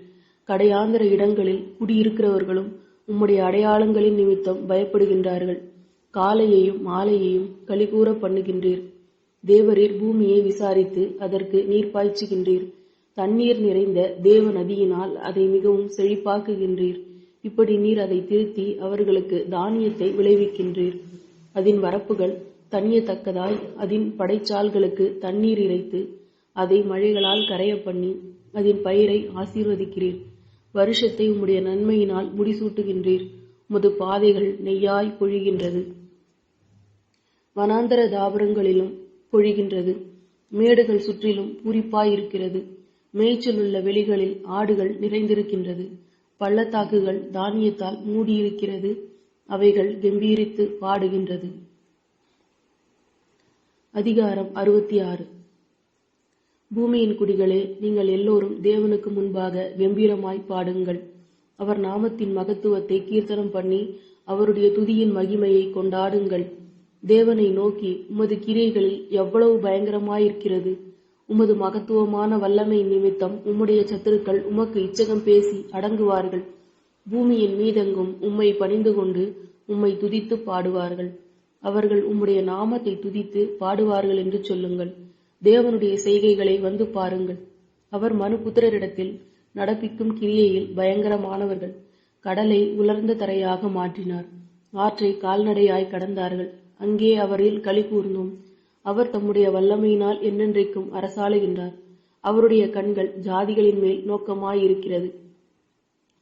கடையாந்திர இடங்களில் குடியிருக்கிறவர்களும் உம்முடைய அடையாளங்களின் நிமித்தம் பயப்படுகின்றார்கள். காலையையும் மாலையையும் களிகூற பண்ணுகின்றீர். தேவரீர் பூமியை விசாரித்து அதற்கு நீர் பாய்ச்சுகின்றீர். தண்ணீர் நிறைந்த தேவ நதியினால் அதை மிகவும் செழிப்பாக்குகின்றீர். இப்படி நீர் அதை திருத்தி அவர்களுக்கு தானியத்தை விளைவிக்கின்றீர். அதன் வரப்புகள் தணியத்தக்கதாய் அதன் படைச்சால்களுக்கு தண்ணீர் இறைத்து அதை மழைகளால் கரைய பண்ணி அதன் பயிரை ஆசீர்வதிக்கிறீர். வருஷத்தை உம்முடைய நன்மையினால் முடிசூட்டுகின்றீர். உமது பாதைகள் நெய்யாய் பொழிகின்றது. வனாந்தர தாவரங்களிலும் பொழிகின்றது. மேடுகள் சுற்றிலும் பூரிப்பாயிருக்கிறது. மேய்ச்சலுள்ள வெளிகளில் ஆடுகள் நிறைந்திருக்கின்றது. பள்ளத்தாக்குகள் தானியத்தால் மூடியிருக்கிறது. அவைகள் கம்பீரித்து பாடுகின்றது. அதிகாரம் 66. பூமியின் குடிகளே, நீங்கள் எல்லோரும் தேவனுக்கு முன்பாக கம்பீரமாய் பாடுங்கள். அவர் நாமத்தின் மகத்துவத்தை கீர்த்தனம் பண்ணி அவருடைய துதியின் மகிமையை கொண்டாடுங்கள். தேவனை நோக்கி, உமது கிரியைகளில் எவ்வளவு பயங்கரமாயிருக்கிறது. உமது மகத்துவமான வல்லமை நிமித்தம் உம்முடைய சத்துருக்கள் உமக்கு இச்சகம் பேசி அடங்குவார்கள். பூமியின் மீதெங்கும் உம்மை பணிந்து கொண்டு உம்மை துதித்து பாடுவார்கள். அவர்கள் உம்முடைய நாமத்தை துதித்து பாடுவார்கள் என்று சொல்லுங்கள். தேவனுடைய செய்கைகளை வந்து பாருங்கள். அவர் மனுபுத்திரரிடத்தில் நடப்பிக்கும் கிரியையில் பயங்கரமானவர்கள். கடலை உலர்ந்த தரையாக மாற்றினார். ஆற்றை கால்நடையாய் கடந்தார்கள். அங்கே அவரில் களி கூர்ந்தோம். அவர் தம்முடைய வல்லமையினால் என்னென்றைக்கும் அரசாளுகின்றார். அவருடைய கண்கள் ஜாதிகளின் மேல் நோக்கமாயிருக்கிறது.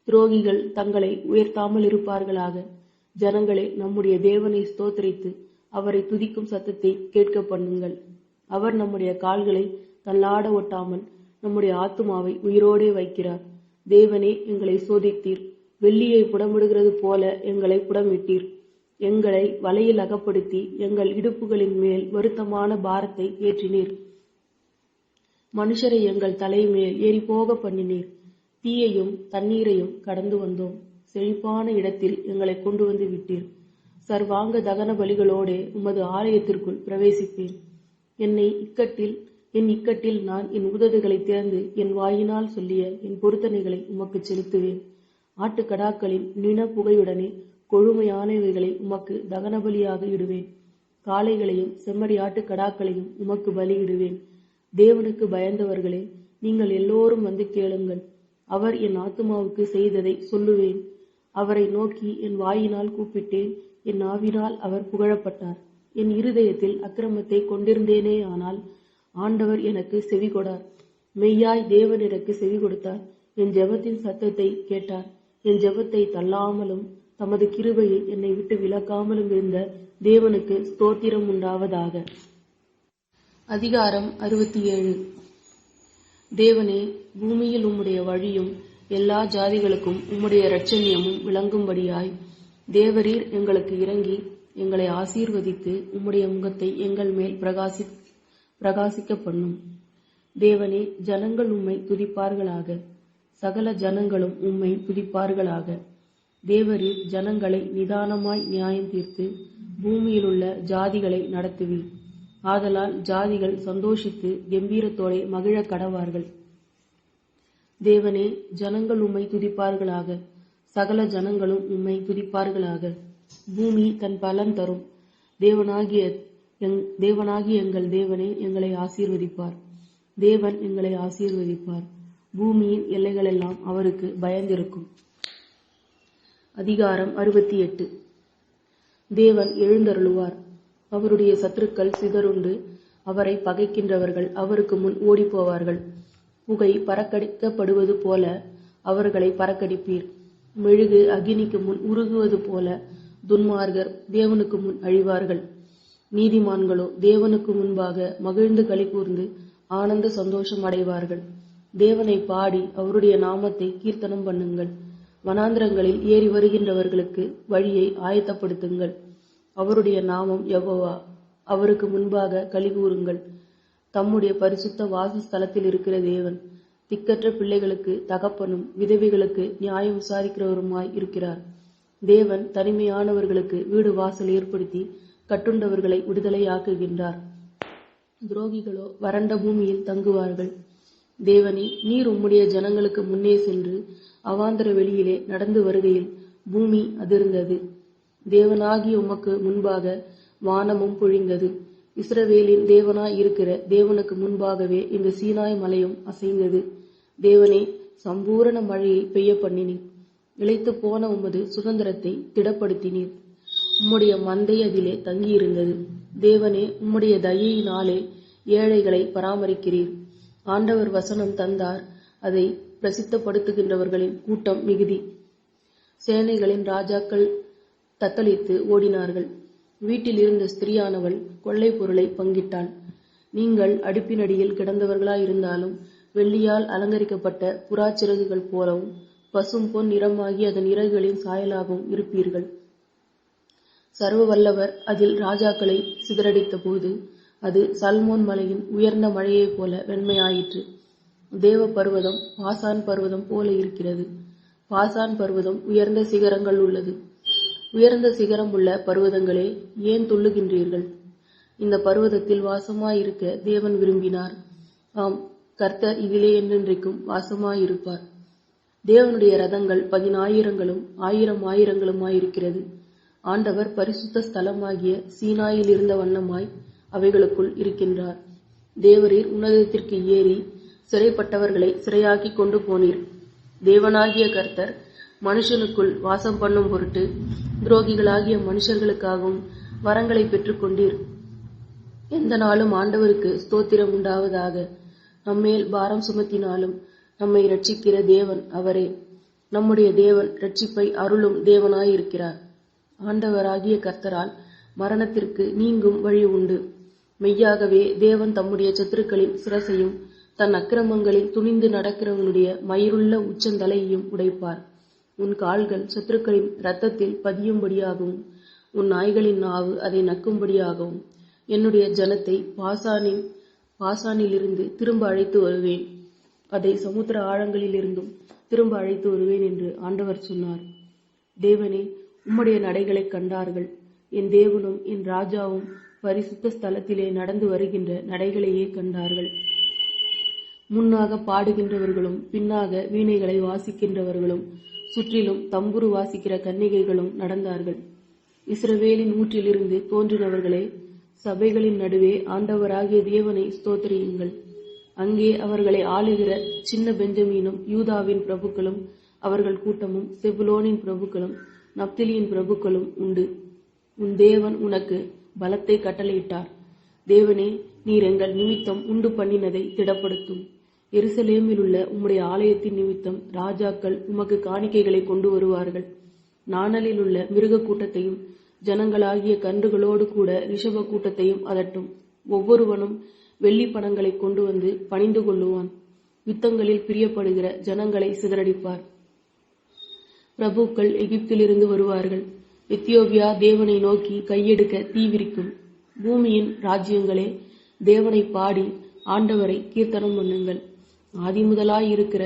துரோகிகள் தங்களை உயர்த்தாமல் இருப்பார்களாக. ஜனங்களே, நம்முடைய தேவனை ஸ்தோத்திரித்து அவரை துதிக்கும் சத்தத்தை கேட்க பண்ணுங்கள். அவர் நம்முடைய கால்களை தள்ளாட ஒட்டாமல் நம்முடைய ஆத்துமாவை உயிரோடே வைக்கிறார். தேவனே, எங்களை சோதித்தீர். வெள்ளியை புடமிடுகிறது போல எங்களை புடமிட்டீர். எங்களை வலையில் அகப்படுத்தி எங்கள் இடுப்புகளின் மேல் வருத்தமான பாரத்தை ஏற்றினீர். மனுஷரை எங்கள் தலைமேல் ஏறி போக பண்ணினீர். தீயையும் தண்ணீரையும் கடந்து வந்தோம். செழிப்பான இடத்தில் எங்களை கொண்டு வந்து விட்டீர். சர்வாங்க தகன பலிகளோடே உமது ஆலயத்திற்குள் பிரவேசிப்பேன். என் இக்கட்டில் நான் என் உதடுகளை திறந்து என் வாயினால் சொல்லிய என் பொருத்தனைகளை உமக்கு செலுத்துவேன். ஆட்டுக்கடாக்களின் நின புகையுடனே கொழுமையானவைகளை உமக்கு தகனபலியாக இடுவேன். காளைகளையும் செம்மறி ஆட்டுக்கடாக்களையும் உமக்கு பலியிடுவேன். தேவனுக்கு பயந்தவர்களே, நீங்கள் எல்லோரும் வந்து கேளுங்கள். அவர் என் ஆத்துமாவுக்கு செய்ததை சொல்லுவேன். அவரை நோக்கி என் வாயினால் கூப்பிட்டேன். என் நாவினால் அவர் புகழப்பட்டார். என் இருதயத்தில் அக்கிரமத்தை கொண்டிருந்தேனே, ஆனால் ஆண்டவர் எனக்கு செவி கொடார். மெய்யாய் தேவன் எனக்கு செவி கொடுத்தார். என் ஜெபத்தின் சத்தத்தை கேட்டார். என் ஜெபத்தை தள்ளாமலும் தமது கிருபையை என்னை விட்டு விலக்காமலும் இருந்த தேவனுக்கு ஸ்தோத்திரம் உண்டாவதாக. அதிகாரம் 67. தேவனே, பூமியில் உம்முடைய வழியும் எல்லா ஜாதிகளுக்கும் உம்முடைய இரட்சணியமும் விளங்கும்படியாய் தேவரீர் எங்களுக்கு இறங்கி எங்களை ஆசீர்வதித்து உம்முடைய முகத்தை எங்கள் மேல் பிரகாசிக்க பண்ணும். தேவனே, ஜனங்கள் உம்மை துதிப்பார்களாக. சகல ஜனங்களும் உம்மை துதிப்பார்களாக. தேவரீர் ஜனங்களை நிதானமாய் நியாயம் தீர்த்து பூமியிலுள்ள ஜாதிகளை நடத்துவீர். ஆதலால் ஜாதிகள் சந்தோஷித்து கம்பீரத்தோടെ மகிழ கடவார்கள். தேவனே, ஜனங்கள் உம்மை துதிப்பார்களாக. சகல ஜனங்களும் உம்மை துதிப்பார்களாக. பூமி தன் பலன் தரும். தேவனாகிய எங்கள் தேவனே எங்களை ஆசீர்வதிப்பார். தேவன் எங்களை ஆசீர்வதிப்பார். பூமியின் எல்லைகளெல்லாம் அவருக்கு பயந்திருக்கும். அதிகாரம் 68. தேவன் எழுந்தருளுவார். அவருடைய சத்துருக்கள் சிதறுண்டு அவரை பகைக்கின்றவர்கள் அவருக்கு முன் ஓடிப்போவார்கள். புகை பறக்கடிக்கப்படுவது போல அவர்களை பறக்கடிப்பீர். மெழுகு அக்கினிக்கு முன் உருகுவது போல துன்மார்கர் தேவனுக்கு முன் அழிவார்கள். நீதிமான்களோ தேவனுக்கு முன்பாக மகிழ்ந்து களிகூர்ந்து ஆனந்த சந்தோஷம் அடைவார்கள். தேவனை பாடி அவருடைய நாமத்தை கீர்த்தனம் பண்ணுங்கள். வனாந்திரங்களில் ஏறி வருகின்றவர்களுக்கு வழியை ஆயத்தப்படுத்துங்கள். அவருடைய நாமம் யெகோவா. அவருக்கு முன்பாக களிகூருங்கள். தம்முடைய பரிசுத்த வாசஸ்தலத்தில் இருக்கிற தேவன் திக்கற்ற பிள்ளைகளுக்கு தகப்பனும் விதவைகளுக்கு நியாயம் விசாரிக்கிறவருமாய் இருக்கிறார். தேவன் தனிமையானவர்களுக்கு வீடு வாசல் ஏற்படுத்தி கட்டுண்டவர்களை விடுதலையாக்குகின்றார். துரோகிகளோ வறண்ட பூமியில் தங்குவார்கள். தேவனே, நீர் உம்முடைய ஜனங்களுக்கு முன்னே சென்று அவாந்தர வெளியிலே நடந்து வருகையில் பூமி அதிர்ந்தது. தேவனாகி உமக்கு முன்பாக வானமும் பொழிந்தது. இஸ்ரவேலின் தேவனாய் இருக்கிற தேவனுக்கு முன்பாகவே இந்த சீனாய் மலையும் அசைந்தது. தேவனே, சம்பூரண மழையை பெய்ய பண்ணினீர். இளைத்து போன உமது சுதந்திரத்தை திடப்படுத்தினீர். உம்முடைய மந்தை அதிலே தங்கியிருந்தது. தேவனே, உம்முடைய தயையினாலே ஏழைகளை பராமரிக்கிறீர். ஆண்டவர் வசனம் தந்தார். அதை பிரசித்தப்படுத்துகின்றவர்களின் கூட்டம் மிகுதி. சேனைகளின் ராஜாக்கள் தத்தளித்து ஓடினார்கள். வீட்டில் இருந்த ஸ்திரியானவள் கொள்ளை பொருளை பங்கிட்டாள். நீங்கள் அடுப்பினடியில் கிடந்தவர்களாயிருந்தாலும் வெள்ளியால் அலங்கரிக்கப்பட்ட புறாச்சிறகுகள் போலவும் பசும் பொன் நிறமாகி அதன் இறகுகளின் சாயலாகவும் இருப்பீர்கள். சர்வ வல்லவர் அதில் ராஜாக்களை சிதறடித்த போது அது சல்மோன் மலையின் உயர்ந்த மழையைப் போல வெண்மையாயிற்று. தேவ பர்வதம் பாசான் பர்வதம் போல இருக்கிறது. பாசான் பர்வதம் உயர்ந்த சிகரங்கள் உள்ளது. உயர்ந்த சிகரம் உள்ள பர்வதங்களே, ஏன் துள்ளுகின்றீர்கள்? இந்த பர்வதத்தில் வாசமாயிருக்க தேவன் விரும்பினார். ஆம், கர்த்தர் இதிலே என்றென்றைக்கும் வாசமாயிருப்பார். தேவனுடைய ரதங்கள் 10,000ங்களும் 1000,000ங்களுமாயிருக்கிறது. ஆண்டவர் பரிசுத்த ஸ்தலமாகிய சீனாயில் இருந்த வண்ணமாய் அவைகளுக்குள் இருக்கின்றார். தேவரீர் உன்னதத்திற்கு ஏறி சிறைப்பட்டவர்களை சிறையாக்கி கொண்டு போனீர். தேவனாகிய கர்த்தர் மனுஷனுக்குள் வாசம் பண்ணும் பொருட்டு துரோகிகளாகிய மனுஷர்களுக்காகவும் வரங்களை பெற்றுக்கொண்டீர். எந்த நாளும் ஆண்டவருக்கு ஸ்தோத்திரம் உண்டாவதாக. நம்மேல் பாரம் சுமத்தினாலும் நம்மை இரட்சிக்கிற தேவன் அவரே. நம்முடைய தேவன் இரட்சிப்பை அருளும் தேவனாயிருக்கிறார். ஆண்டவராகிய கர்த்தரால் மரணத்திற்கு நீங்கும் வழி உண்டு. மெய்யாகவே தேவன் தம்முடைய சத்துருக்களின் சிரசையும் தன் அக்கிரமங்களில் துணிந்து நடக்கிறவனுடைய மயிருள்ள உச்சந்தலையையும் உடைப்பார். உன் கால்கள் சத்துருக்களின் இரத்தத்தில் பதியும்படியாகவும் உன் நாய்களின் நாவு அதை நக்கும்படியாகவும் என்னுடைய ஜனத்தை பாசானிலிருந்து திரும்ப அழைத்து வருவேன், அதை சமுத்திர ஆழங்களிலிருந்தும் திரும்ப அழைத்து வருவேன் என்று ஆண்டவர் சொன்னார். தேவனே, உம்முடைய நடைகளை கண்டார்கள். என் தேவனும் என் ராஜாவும் பரிசுத்த ஸ்தலத்திலே நடந்து வருகின்ற நடைகளையே கண்டார்கள். முன்னாக பாடுகின்றவர்களும் பின்னாக வீணைகளை வாசிக்கின்றவர்களும் சுற்றிலும் தம்புரு வாசிக்கிற கன்னிகைகளும் நடந்தார்கள். இஸ்ரவேலின் ஊற்றிலிருந்து தோன்றினவர்களே, சபைகளின் நடுவே ஆண்டவராகிய தேவனை ஸ்தோத்திரியுங்கள். அங்கே அவர்களை ஆளுகிற சின்ன பெஞ்சமீனும் யூதாவின் பிரபுக்களும் அவர்கள் கூட்டமும் செபுலோனின் பிரபுக்களும் நப்தலியின் பிரபுக்களும் உண்டு. உன் தேவன் உனக்கு பலத்தை கட்டளையிட்டார். தேவனே, நீர் எங்கள் நிமித்தம் உண்டு பண்ணினதை திடப்படுத்தும். எருசலேமில் உள்ள உம்முடைய ஆலயத்தின் நிமித்தம் ராஜாக்கள் உமக்கு காணிக்கைகளை கொண்டு வருவார்கள். நாணலில் உள்ள மிருக கூட்டத்தையும் ஜனங்களாகிய கன்றுகளோடு கூட ரிஷப கூட்டத்தையும் அதட்டும். ஒவ்வொருவனும் வெள்ளி பணங்களை கொண்டு வந்து பணிந்து கொள்ளுவான். யுத்தங்களில் பிரியப்படுகிற ஜனங்களை சிதறடிப்பார். பிரபுக்கள் எகிப்திலிருந்து வருவார்கள். எத்தியோப்பியா தேவனை நோக்கி கையெடுக்க தீவிரிக்கும். பூமியின் ராஜ்யங்களே, தேவனை பாடி ஆண்டவரை கீர்த்தனம் பண்ணுங்கள். ஆதி முதலாய் இருக்கிற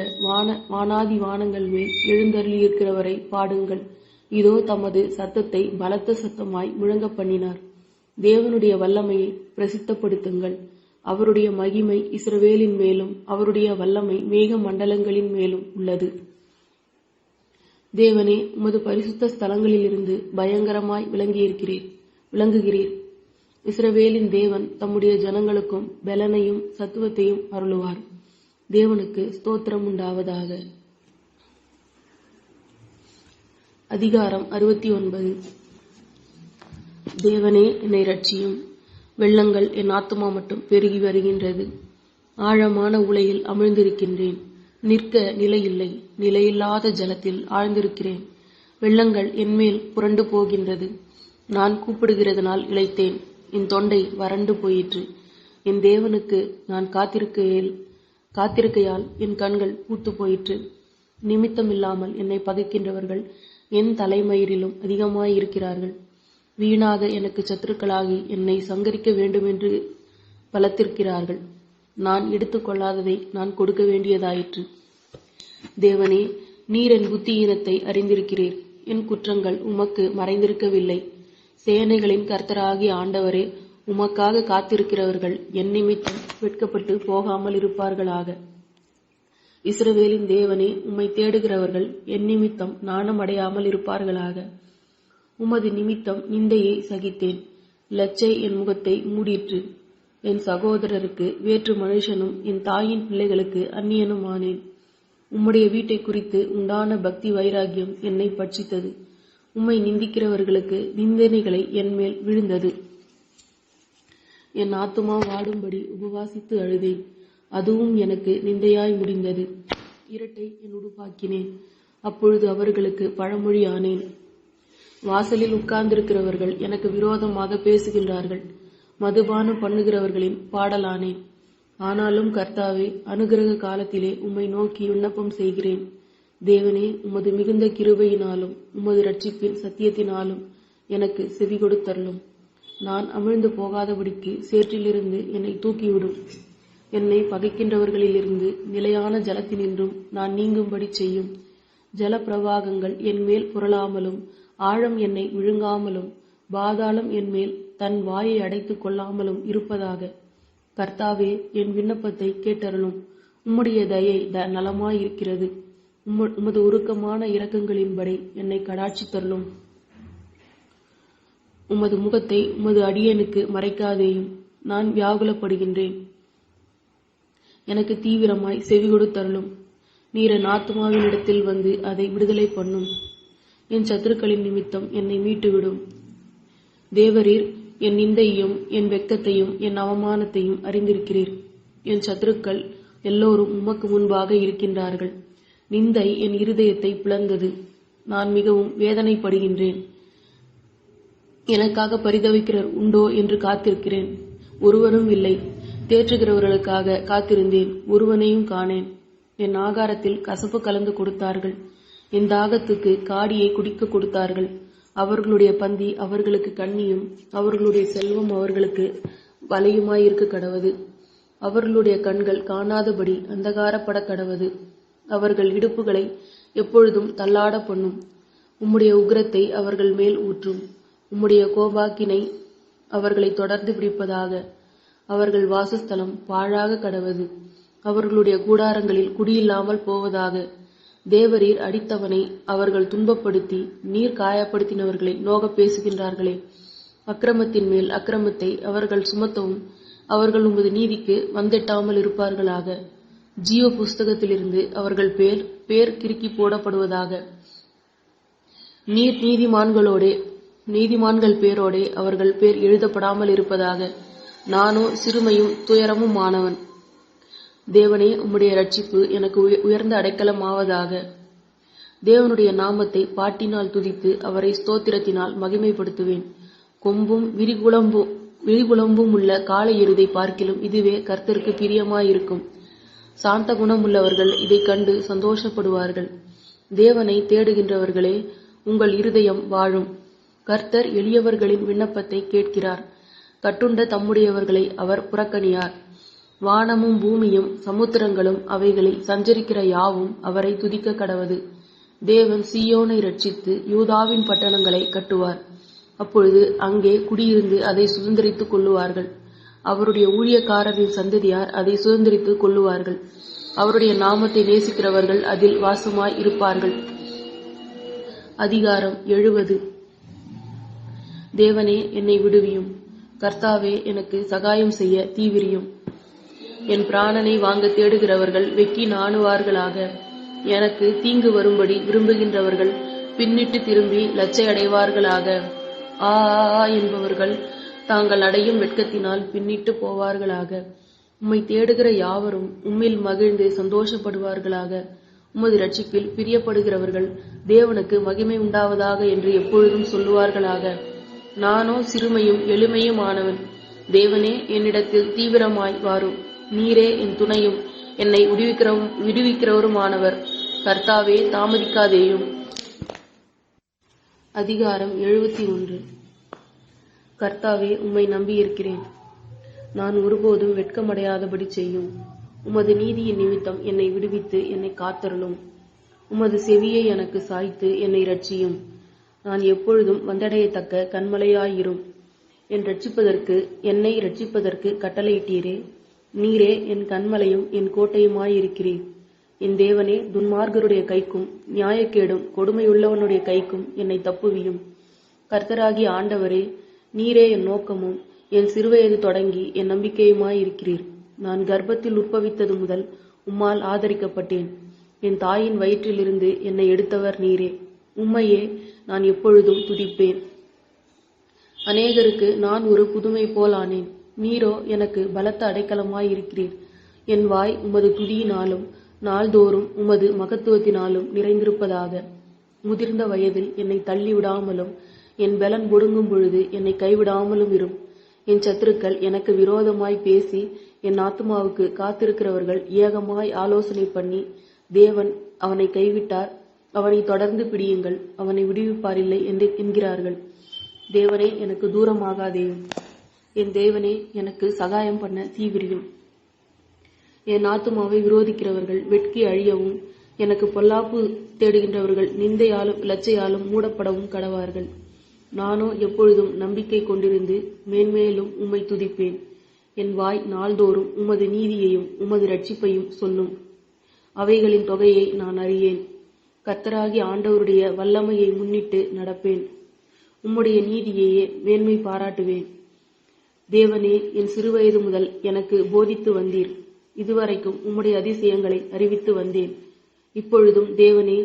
வானாதி வானங்கள் மேல் எழுந்தருளி இருக்கிறவரை பாடுங்கள். இதோ தமது சத்தத்தை பலத்த சத்தமாய் முழங்க பண்ணினார். தேவனுடைய வல்லமையை பிரசித்தப்படுத்துங்கள். அவருடைய மகிமை இஸ்ரவேலின் மேலும் அவருடைய வல்லமை மேக மண்டலங்களின் மேலும் உள்ளது. தேவனே, உமது பரிசுத்த ஸ்தலங்களிலிருந்து பயங்கரமாய் விளங்குகிறீர். இஸ்ரவேலின் தேவன் தம்முடைய ஜனங்களுக்கும் பலனையும் சத்துவத்தையும் அருளுவார். தேவனுக்கு ஸ்தோத்திரம் உண்டாவதாக. அதிகாரம் 69. தேவனே, என்னை ரட்சியும். வெள்ளங்கள் என் ஆத்துமா மட்டும் பெருகி வருகின்றது. ஆழமான உலையில் அமிழ்ந்திருக்கின்றேன். நிற்க நிலையில்லை. நிலையில்லாத ஜலத்தில் ஆழ்ந்திருக்கிறேன். வெள்ளங்கள் என்மேல் புரண்டு போகின்றது. நான் கூப்பிடுகிறதனால் இளைத்தேன். என் தொண்டை வறண்டு போயிற்று. என் தேவனுக்கு நான் காத்திருக்கையால் என் கண்கள் பூத்து போயிற்று. நிமித்தமில்லாமல் என்னை பகைக்கின்றவர்கள் என் தலைமயிரிலும் அதிகமாயிருக்கிறார்கள். வீணாக எனக்கு சத்துருக்களாகி என்னை சங்கரிக்க வேண்டுமென்று பலத்திருக்கிறார்கள். நான் எடுத்துக்கொள்ளாததை நான் கொடுக்க வேண்டியதாயிற்று. தேவனே, நீர் என் புத்தியீனத்தை அறிந்திருக்கிறீர். என் குற்றங்கள் உமக்கு மறைந்திருக்கவில்லை. சேனைகளின் கர்த்தராகிய ஆண்டவரே, உமக்காக காத்திருக்கிறவர்கள் என் நிமித்தம் வெட்கப்பட்டு போகாமல் இருப்பார்களாக. இஸ்ரவேலின் தேவனே, உம்மை தேடுகிறவர்கள் என் நிமித்தம் நாணம் அடையாமல் இருப்பார்களாக. உமது நிமித்தம் நிந்தையை சகித்தேன். லச்சை என் முகத்தை மூடிற்று. என் சகோதரருக்கு வேற்று மனுஷனும் என் தாயின் பிள்ளைகளுக்கு அந்நியனும் ஆனேன். உம்முடைய வீட்டை குறித்து உண்டான பக்தி வைராகியம் என்னை பட்சித்தது. உம்மை நிந்திக்கிறவர்களுக்கு நிந்தனைகளை என்மேல் விழுந்தது. என் ஆத்துமா வாடும்படி உபவாசித்து அழுதேன். அதுவும் எனக்கு நிந்தையாய் முடிந்தது. இரட்டை என் உடுப்பாக்கினேன். அப்பொழுது அவர்களுக்கு பழமொழி ஆனேன். வாசலில் உட்கார்ந்திருக்கிறவர்கள் எனக்கு விரோதமாக பேசுகின்றார்கள். மதுபானம் பண்ணுகிறவர்களின் பாடலானேன். ஆனாலும் கர்த்தாவே, அனுக்கிரக காலத்திலே உம்மை நோக்கி விண்ணப்பம் செய்கிறேன். தேவனே, உமது மிகுந்த கிருபையினாலும் உமது இரட்சிப்பின் சத்தியத்தினாலும் எனக்கு செவி கொடுத்தருளும். நான் அமிழ்ந்து போகாதபடிக்கு சேற்றிலிருந்து என்னை தூக்கிவிடும். என்னை பகைக்கின்றவர்களிலிருந்து நிலையான ஜலத்தினின்றும் நான் நீங்கும்படி செய்யும். ஜல பிரவாகங்கள் என் மேல் புரளாமலும் ஆழம் என்னை விழுங்காமலும் பாதாளம் என் மேல் தன் வாயை அடைத்துக் கொள்ளாமலும் இருப்பதாக. கர்த்தாவே, என் விண்ணப்பத்தை கேட்டருளும். உம்முடைய தயை நலமாயிருக்கிறது. உமது உருக்கமான இரக்கங்களின்படி என்னை கடாட்சித்தருளும். உமது முகத்தை உமது அடியனுக்கு மறைக்காதேயும். நான் வியாகுலப்படுகின்றேன். எனக்கு தீவிரமாய் செவி கொடுத்தருளும். நீர் என் ஆத்துமாவினிடத்தில் வந்து அதை விடுதலை பண்ணும். என் சத்துருக்களின் நிமித்தம் என்னை மீட்டுவிடும். தேவரீர் என் நிந்தையும் என் வெட்கத்தையும் என் அவமானத்தையும் அறிந்திருக்கிறீர். என் சத்துருக்கள் எல்லோரும் உமக்கு முன்பாக இருக்கின்றார்கள். நிந்தை என் இருதயத்தை பிளந்தது. நான் மிகவும் வேதனைப்படுகின்றேன். எனக்காக பரிதவிக்கிறவர் உண்டோ என்று காத்திருக்கிறேன். ஒருவரும் இல்லை. தேற்றுகிறவர்களுக்காக காத்திருந்தேன். ஒருவனையும் காணேன். என் ஆகாரத்தில் கசப்பு கலந்து கொடுத்தார்கள். என் தாகத்துக்கு காடியை குடிக்க கொடுத்தார்கள். அவர்களுடைய பந்தி அவர்களுக்கு கண்ணியும் அவர்களுடைய செல்வம் அவர்களுக்கு வலையுமாயிருக்க கடவது. அவர்களுடைய கண்கள் காணாதபடி அந்தகாரப்பட கடவது. அவர்கள் இடுப்புகளை எப்பொழுதும் தள்ளாட பண்ணும். உம்முடைய உக்கிரத்தை அவர்கள் மேல் ஊற்றும். உம்முடைய கோபாக்கினை அவர்களை தொடர்ந்து பிடிப்பதாக. அவர்கள் வாசஸ்தலம் பாழாக கடவது. அவர்களுடைய கூடாரங்களில் குடியில்லாமல் போவதாக. தேவரீர் அடித்தவனை அவர்கள் துன்பப்படுத்தி நீர் காயப்படுத்தினவர்களை நோகப் பேசுகின்றார்களே. அக்கிரமத்தின் மேல் அக்கிரமத்தை அவர்கள் சுமத்தவும் அவர்கள் உமது நீதிக்கு வந்தெட்டாமல் இருப்பார்களாக. ஜீவ புஸ்தகத்திலிருந்து அவர்கள் பேர் கிறுக்கி போடப்படுவதாக. நீர் நீதிமான்கள் பேரோடே அவர்கள் பேர் எழுதப்படாமல் இருப்பதாக. நானோ சிறுமையும் துயரமும் ஆனவன். தேவனே, உம்முடைய ரட்சிப்பு எனக்கு உயர்ந்த அடைக்கலம் ஆவதாக. தேவனுடைய நாமத்தை பாட்டினால் துதித்து அவரை ஸ்தோத்திரத்தினால் மகிமைப்படுத்துவேன். கொம்பும் விரிகுளம்பும் உள்ள காளை எருதை பார்க்கிலும் இதுவே கர்த்தருக்கு பிரியமாயிருக்கும். சாந்த குணம் உள்ளவர்கள் இதை கண்டு சந்தோஷப்படுவார்கள். தேவனை தேடுகின்றவர்களே, உங்கள் இருதயம் வாழும். கர்த்தர் எளியவர்களின் விண்ணப்பத்தை கேட்கிறார். கட்டுண்ட தம்முடையவர்களை அவர் புறக்கணியார். வானமும் பூமியும் சமுத்திரங்களும் அவைகளில் சஞ்சரிக்கிற யாவும் அவரை துதிக்க கடவது. தேவன் சீயோனை ரட்சித்து யூதாவின் பட்டணங்களை கட்டுவார். அப்பொழுது அங்கே குடியிருந்து அதை சுதந்திரித்துக் கொள்ளுவார்கள். அவருடைய ஊழியக்காரரின் சந்ததியார் அதை சுதந்திரித்துக் கொள்ளுவார்கள். அவருடைய நாமத்தை நேசிக்கிறவர்கள் அதில் வாசமாய் இருப்பார்கள். அதிகாரம் 70. தேவனே, என்னை விடுவியும். கர்த்தாவே, எனக்கு சகாயம் செய்ய தீவிரியும். என் பிராணனை வாங்க தேடுகிறவர்கள் வெக்கி நாணுவார்களாக. எனக்கு தீங்கு வரும்படி விரும்புகின்றவர்கள் பின்னிட்டு திரும்பி லச்சை அடைவார்களாக. ஆ என்பவர்கள் தாங்கள் அடையும் வெட்கத்தினால் பின்னிட்டு போவார்களாக. உம்மை தேடுகிற யாவரும் உம்மில் மகிழ்ந்து சந்தோஷப்படுவார்களாக. உமது இரட்சிப்பில் பிரியப்படுகிறவர்கள் தேவனுக்கு மகிமை உண்டாவதாக என்று எப்பொழுதும் சொல்லுவார்களாக. நானோ சிறுமையும் எளிமையும் ஆனவன். தேவனே, என்னிடத்தில் தீவிரமாய் வாரும். நீரே என் துணையும் என்னை விடுவிக்கிறவருமானவர். கர்த்தாவே, தாமதிக்காதேயும். அதிகாரம் 71. கர்த்தாவே, உம்மை நம்பியிருக்கிறேன். நான் ஒருபோதும் வெட்கமடையாதபடி செய்யும். உமது நீதியின் நிமித்தம் என்னை விடுவித்து என்னை காத்தருளும். உமது செவியை எனக்கு சாய்த்து என்னை இரட்சியும். நான் எப்பொழுதும் வந்தடையத்தக்க கன்மலையாயிரும். என்னை இரட்சிப்பதற்கு கட்டளையிட்டீரே. நீரே என் கன்மலையும் என் கோட்டையுமாயிருக்கிறீர். என் தேவனே, துன்மார்க்கருடைய கைக்கும் நியாயக்கேடும் கொடுமையுள்ளவனுடைய கைக்கும் என்னை தப்புவியும். கர்த்தராகிய ஆண்டவரே, நீரே என் நோக்கமும் என் சிறுவயது தொடங்கி என் நம்பிக்கையுமாயிருக்கிறீர். நான் கர்ப்பத்தில் உற்பவித்தது முதல் உம்மால் ஆதரிக்கப்பட்டேன். என் தாயின் வயிற்றிலிருந்து என்னை எடுத்தவர் நீரே. உம்மையே நான் எப்பொழுதும் துதிப்பேன். அநேகருக்கு நான் ஒரு புதுமை போல் ஆனேன். நீரோ எனக்கு பலத்த அடைக்கலமாயிருக்கிறீர். என் வாய் உமது துதியினாலும் நாள்தோறும் உமது மகத்துவத்தினாலும் நிறைந்திருப்பதாக. முதிர்ந்த வயதில் என்னை தள்ளிவிடாமலும் என் பலன் ஒடுங்கும் பொழுது என்னை கைவிடாமலும் இரும். என் சத்துருக்கள் எனக்கு விரோதமாய் பேசி என் ஆத்துமாவுக்கு காத்திருக்கிறவர்கள் ஏகமாய் ஆலோசனை பண்ணி, தேவன் அவனை கைவிட்டார், அவனை தொடர்ந்து பிடியுங்கள், அவனை விடுவிப்பாரில்லை என்று என்கிறார்கள். தேவனே, எனக்கு தூரமாகாதேயும். என் தேவனே, எனக்கு சகாயம் பண்ண தீவிரியும். என் ஆத்துமாவை விரோதிக்கிறவர்கள் வெட்கி அழியவும், எனக்கு பொல்லாப்பு தேடுகின்றவர்கள் நிந்தையாலும் இலச்சையாலும் மூடப்படவும் கடவார்கள். நானோ எப்பொழுதும் நம்பிக்கை கொண்டிருந்து மேன்மேலும் உம்மை துதிப்பேன். என் வாய் நாள்தோறும் உமது நீதியையும் உமது இரட்சிப்பையும் சொல்லும். அவைகளின் தொகையை நான் அறியேன். கர்த்தராகிய ஆண்டவருடைய வல்லமையை முன்னிட்டு நடப்பேன். உம்முடைய நீதியையே மேன்மை பாராட்டுவேன். தேவனே, என் சிறுவயது முதல் எனக்கு போதித்து வந்தீர். இதுவரைக்கும் உம்முடைய அதிசயங்களை அறிவித்து வந்தேன். இப்பொழுதும் தேவனே,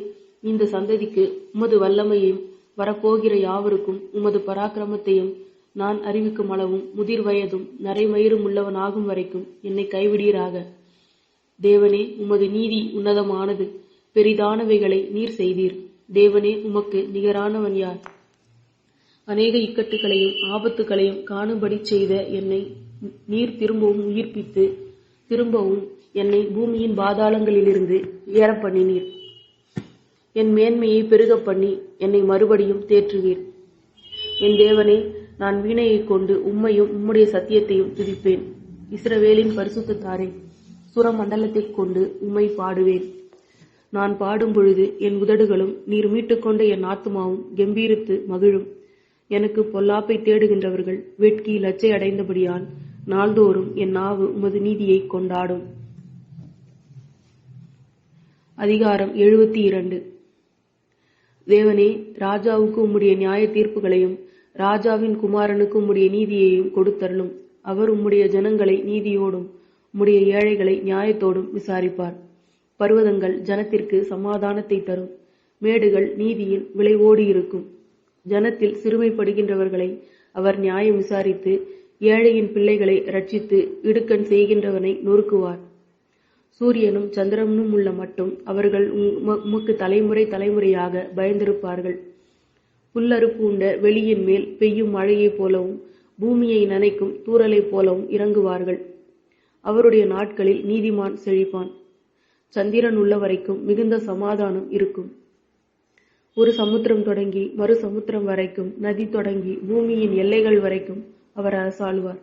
இந்த சந்ததிக்கு உமது வல்லமையையும் வரப்போகிற யாவருக்கும் உமது பராக்கிரமத்தையும் நான் அறிவிக்கும் அளவும் முதிர் வயதும் நரைமயிரும் உள்ளவனாகும் வரைக்கும் என்னை கைவிடீராக. தேவனே, உமது நீதி உன்னதமானது. பெரிதானவைகளை நீர் செய்தீர். தேவனே, உமக்கு நிகரானவன் யார்? அநேக இக்கட்டுகளையும் ஆபத்துகளையும் காணும்படி செய்த என்னை நீர் திரும்பவும் உயிர்ப்பித்து திரும்பவும் என்னை பூமியின் பாதாளங்களிலிருந்து ஏற பண்ணினீர். என் மேன்மையை பெருக பண்ணி என்னை மறுபடியும் தேற்றுவீர். என் தேவனே, நான் வீணையை கொண்டு உம்மையும் உம்முடைய சத்தியத்தையும் துதிப்பேன். இஸ்ரவேலின் பரிசுத்தத்தாரே, சுரமண்டலத்தைக் கொண்டு உம்மை பாடுவேன். நான் பாடும் பொழுது என் உதடுகளும் நீர் மீட்டுக்கொண்ட என் ஆத்துமாவும் கெம்பீரித்து மகிழும். எனக்கு பொல்லாப்பை தேடுகின்றவர்கள் வெட்கி லச்சை அடைந்தபடியால் நாள்தோறும் என் நாவு உமது நீதியை கொண்டாடும். அதிகாரம் 72. தேவனே, ராஜாவுக்கு உம்முடைய நியாய தீர்ப்புகளையும் ராஜாவின் குமாரனுக்கு உம்முடைய நீதியையும் கொடுத்தருளும். அவர் உம்முடைய ஜனங்களை நீதியோடும் உம்முடைய ஏழைகளை நியாயத்தோடும் விசாரிப்பார். பர்வதங்கள் ஜனத்திற்கு சமாதானத்தை தரும், மேடுகள் நீதியின் விளைவோடு இருக்கும். ஜனத்தில் சிறுமைப்படுகின்றவர்களை அவர் நியாயம் விசாரித்து ஏழையின் பிள்ளைகளை ரட்சித்து இடுக்கண் செய்கின்றவனை நொறுக்குவார். சூரியனும் சந்திரனும் உள்ள மட்டும் அவர்கள் உமக்கு தலைமுறை தலைமுறையாக பயந்திருப்பார்கள். புல்லறுப்பு உண்ட வெளியின் மேல் பெய்யும் மழையைப் போலவும் பூமியை நனைக்கும் தூறலைப் போலவும் இறங்குவார்கள். அவருடைய நாட்களில் நீதிமான் செழிப்பான். சந்திரன் உள்ள வரைக்கும் மிகுந்த சமாதானம் இருக்கும். ஒரு சமுத்திரம் தொடங்கி மறு சமுத்திரம் வரைக்கும், நதி தொடங்கி பூமியின் எல்லைகள் வரைக்கும் அவர் அரசாளுவார்.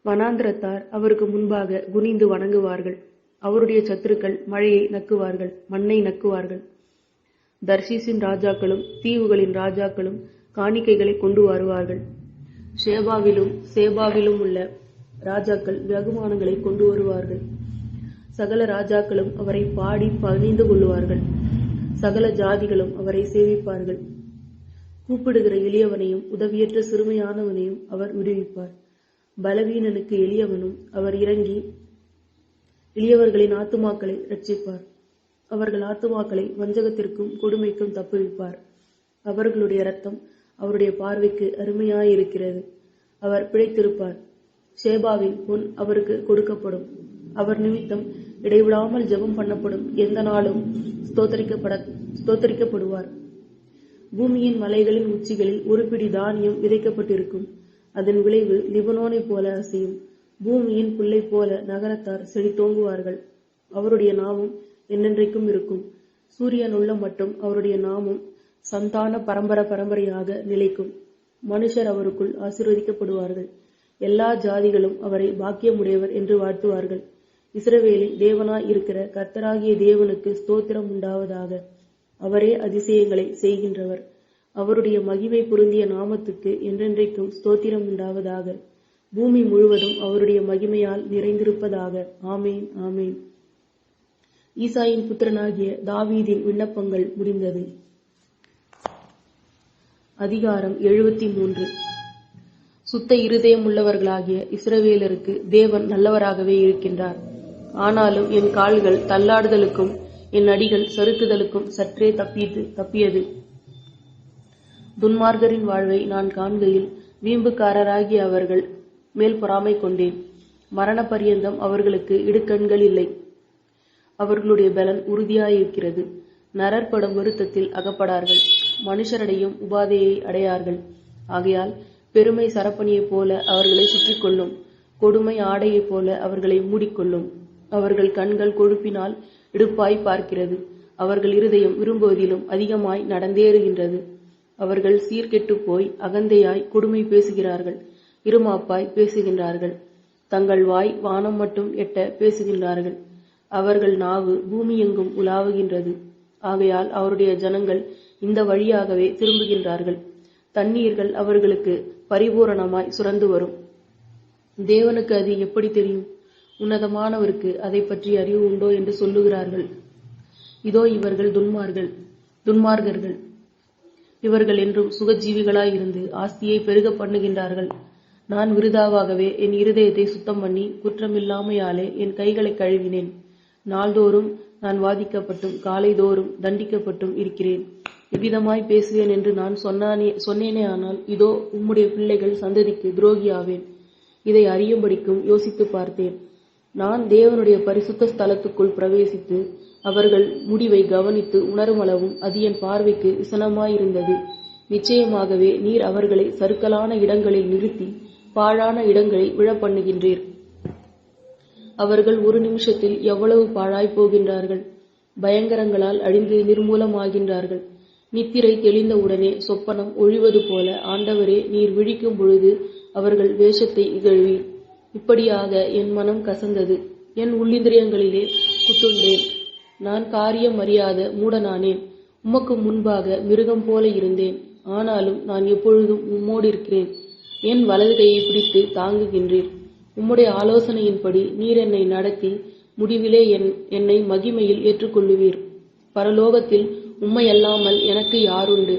வனாந்திரத்தார் அவருக்கு முன்பாக குனிந்து வணங்குவார்கள். அவருடைய சத்துருக்கள் மழையை நக்குவார்கள், மண்ணை நக்குவார்கள். தர்ஷீசின் ராஜாக்களும் தீவுகளின் ராஜாக்களும் காணிக்கைகளை கொண்டு வருவார்கள். சேபாவிலும் உள்ள ராஜாக்கள் வெகுமானங்களை கொண்டு வருவார்கள். சகல ராஜாக்களும் அவரை பாடி பணிந்து கொள்வார்கள். சகல ஜாதிகளும் அவரை சேவிப்பார்கள். கூப்பிடுகிற எளியவனையும் உதவியற்ற சிறுமையானவனையும் அவர் விடுவிப்பார். பலவீனனுக்கு எளியவனும் அவர் இறங்கி எளியவர்களின் ஆத்துமாக்களை ரட்சிப்பார். அவர்கள் ஆத்துமாக்களை வஞ்சகத்திற்கும் கொடுமைக்கும் தப்புவிப்பார். அவர்களுடைய இரத்தம் அவருடைய பார்வைக்கு அருமையாயிருக்கிறது. அவர் பிழைத்திருப்பார். ஷேபாவின் பொன் அவருக்கு கொடுக்கப்படும். அவர் நிமித்தம் இடைவிடாமல் ஜெபம் பண்ணப்படும். எந்த நாளும் ஸ்தோத்தரிக்கப்படுவார். பூமியின் மலைகளின் உச்சிகளில் ஒரு பிடி தானியம் விதைக்கப்பட்டிருக்கும். அதன் விளைவு லிபனோனை போல அசையும். பூமியின் புல்லை போல நகரத்தார் செழித்தோங்குவார்கள். அவருடைய நாமம் என்னென்றைக்கும் இருக்கும். சூரியன் உள்ள மட்டும் அவருடைய நாமம் சந்தான பரம்பரையாக நிலைக்கும். மனுஷர் அவருக்குள் ஆசீர்வதிக்கப்படுவார்கள். எல்லா ஜாதிகளும் அவரை பாக்கியமுடையவர் என்று வாழ்த்துவார்கள். இஸ்ரவேலின் தேவனாய் இருக்கிற கர்த்தராகிய தேவனுக்கு ஸ்தோத்திரம் உண்டாவதாக. அவரே அதிசயங்களை செய்கின்றவர். அவருடைய மகிமை பொருந்திய நாமத்துக்கு என்றென்றைக்கும் ஸ்தோத்திரம் உண்டாவதாக. பூமி முழுவதும் அவருடைய மகிமையால் நிறைந்திருப்பதாக. ஆமேன், ஆமேன். ஈசாயின் புத்திரனாகிய தாவீதின் விண்ணப்பங்கள் முடிந்தது. அதிகாரம் 73. சுத்த இருதயம் உள்ளவர்களாகிய இஸ்ரவேலருக்கு தேவன் நல்லவராகவே இருக்கின்றார். ஆனாலும் என் கால்கள் தள்ளாடுதலுக்கும் என் அடிகள் சறுக்குதலுக்கும் சற்றே தப்பியது. துன்மார்கரின் வாழ்வை நான் காண்கையில் வீம்புக்காரராகிய அவர்கள் மேல் பொறாமை கொண்டேன். மரண பரியந்தம் அவர்களுக்கு இடுக்கண்கள் இல்லை. அவர்களுடைய பலன் உறுதியாயிருக்கிறது. நரற்படும் வருத்தத்தில் அகப்படார்கள். மனுஷரடையும் உபாதையை அடையார்கள். ஆகையால் பெருமை சரப்பணியைப் போல அவர்களை சுற்றி கொள்ளும். கொடுமை ஆடையைப் போல அவர்களை மூடிக்கொள்ளும். அவர்கள் கண்கள் கொழுப்பினால் இடுப்பாய் பார்க்கிறது. அவர்கள் இருதயம் விரும்புவதிலும் அதிகமாய் நடந்தேறுகின்றது. அவர்கள் சீர்கெட்டு போய் அகந்தையாய் கொடுமை பேசுகிறார்கள். இருமாப்பாய் பேசுகின்றார்கள். தங்கள் வாய் வானம் மட்டும் எட்ட பேசுகின்றார்கள். அவர்கள் நாவு பூமியெங்கும் உலாவுகின்றது. ஆகையால் அவருடைய ஜனங்கள் இந்த வழியாகவே திரும்புகின்றார்கள். தண்ணீர்கள் அவர்களுக்கு பரிபூரணமாய் சுரந்து வரும். தேவனுக்கு அது எப்படி தெரியும்? உன்னதமானவருக்கு அதை பற்றி அறிவு உண்டோ என்று சொல்லுகிறார்கள். இதோ இவர்கள் துன்மார்கர்கள். இவர்கள் என்றும் சுகஜீவிகளாயிருந்து ஆஸ்தியை பெருக பண்ணுகின்றார்கள். நான் விருதாவாகவே என் இருதயத்தை சுத்தம் பண்ணி குற்றமில்லாமையாலே என் கைகளை கழுவினேன். நாள்தோறும் நான் வாதிக்கப்பட்டும் காலைதோறும் தண்டிக்கப்பட்டும் இருக்கிறேன். இவ்விதமாய் பேசுவேன் என்று நான் சொன்னேனே. ஆனால் இதோ உம்முடைய பிள்ளைகள் சந்ததிக்கு துரோகியாவேன். இதை அறியும்படிக்கும் யோசித்து பார்த்தேன். நான் தேவனுடைய பரிசுத்த ஸ்தலத்துக்குள் பிரவேசித்து அவர்கள் முடிவை கவனித்து உணருமளவும் அது என் பார்வைக்கு விசனமாயிருந்தது. நிச்சயமாகவே நீர் அவர்களை சறுக்கலான இடங்களில் நிறுத்தி பாழான இடங்களை விழப்பண்ணுகின்றீர். அவர்கள் ஒரு நிமிஷத்தில் எவ்வளவு பாழாய் போகின்றார்கள். பயங்கரங்களால் அழிந்து நிர்மூலமாகின்றார்கள். நித்திரை தெளிந்த உடனே சொப்பனம் ஒழிவது போல ஆண்டவரே, நீர் விழிக்கும் பொழுது அவர்கள் வேஷத்தை இகழ்வீர். இப்படியாக என் மனம் கசந்தது, என் உள்ளிந்திரியங்களிலே குத்துண்டேன். நான் காரியம் அறியாத மூடனானேன். உமக்கு முன்பாக மிருகம் போல இருந்தேன். ஆனாலும் நான் எப்பொழுதும் உம்மோடு இருக்கிறேன். என் வலது கையை பிடித்து தாங்குகின்றீர். உம்முடைய ஆலோசனையின்படி நீர் என்னை நடத்தி முடிவிலே என்னை மகிமையில் ஏற்றுக்கொள்ளுவீர். பரலோகத்தில் உம்மை அல்லாமல் எனக்கு யாருண்டு?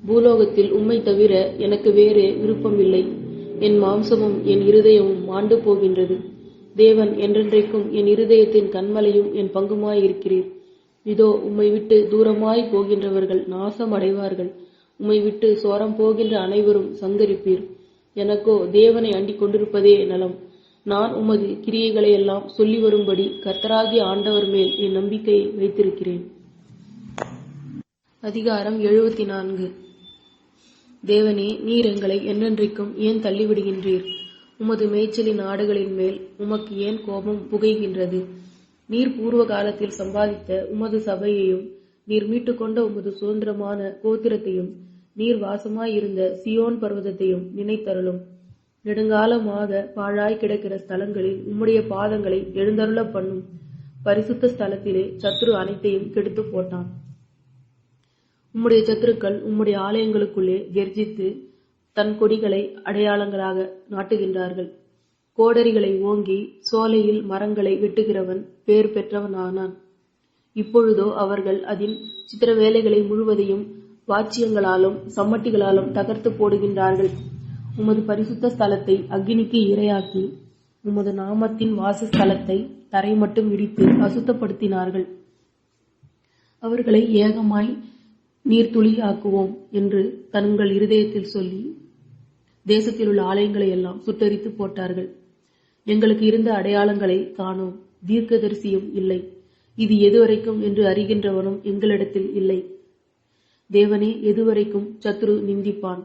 பூலோகத்தில் உம்மை தவிர எனக்கு வேறே விருப்பமில்லை. என் மாம்சமும் என் இருதயமும் மாண்டு போகின்றது. தேவன் என்றென்றைக்கும் என் இருதயத்தின் கண்மலையும் என் பங்குமாயிருக்கிறீர். இதோ உம்மை விட்டு தூரமாய் போகின்றவர்கள் நாசம் அடைவார்கள். உம்மை விட்டு சோரம் போகின்ற அனைவரும் சங்கரிப்பீர். எனக்கோ தேவனை அண்டிக் கொண்டிருப்பதே நலம். நான் உமது கிரியைகளை எல்லாம் சொல்லி வரும்படி கர்த்தராகிய ஆண்டவர் மேல் என் நம்பிக்கையை வைத்திருக்கிறேன். அதிகாரம் 74. தேவனே, நீர் எங்களை என்றென்றைக்கும் ஏன் தள்ளிவிடுகின்றீர்? உமது மேய்ச்சலின் ஆடுகளின் மேல் உமக்கு ஏன் கோபம் புகைகின்றது? நீர் பூர்வ காலத்தில் சம்பாதித்த உமது சபையையும் நீர் மீட்டுக்கொண்ட உமது சுதந்திரமான கோத்திரத்தையும் நீர் வாசமாயிருந்த சியோன் பர்வதத்தையும் நினைத்தருளும். நெடுங்காலமாக பாழாய் கிடக்கிற ஸ்தலங்களில் உம்முடைய பாதங்களை எழுந்தருள பண்ணும். பரிசுத்த ஸ்தலத்திலே சத்துரு அனைத்தையும் கெடுத்து போட்டான். உம்முடைய சத்துருக்கள் உம்முடைய ஆலயங்களுக்குள்ளே கெர்ஜித்து தன் கொடிகளை அடையாளங்களாக நாட்டுகின்றார்கள். கோடரிகளை ஓங்கி சோலையில் மரங்களை வெட்டுகிறவன் பேர் பெற்றவனானான். இப்பொழுதோ அவர்கள் அதின் சித்திர வேலைகளை முழுவதையும் வாச்சியங்களாலும் சம்மட்டிகளாலும் தகர்த்து போடுகின்றார்கள். உமது பரிசுத்த ஸ்தலத்தை அக்கினிக்கு இரையாக்கி உமது நாமத்தின் வாசஸ்தலத்தை தரை மட்டும் இடித்து அசுத்தப்படுத்தினார்கள். அவர்களை ஏகமாய் நீர்த்துளி ஆக்குவோம் என்று தங்கள் இருதயத்தில் சொல்லி தேசத்தில் உள்ள ஆலயங்களை எல்லாம் சுட்டரித்து போட்டார்கள். எங்களுக்கு இருந்த அடையாளங்களை காணோம், தீர்க்கதரிசியும் இல்லை. இது எதுவரைக்கும் என்று அறிகின்றவனும் எங்களிடத்தில் இல்லை. தேவனே, எதுவரைக்கும் சத்துரு நிந்திப்பான்?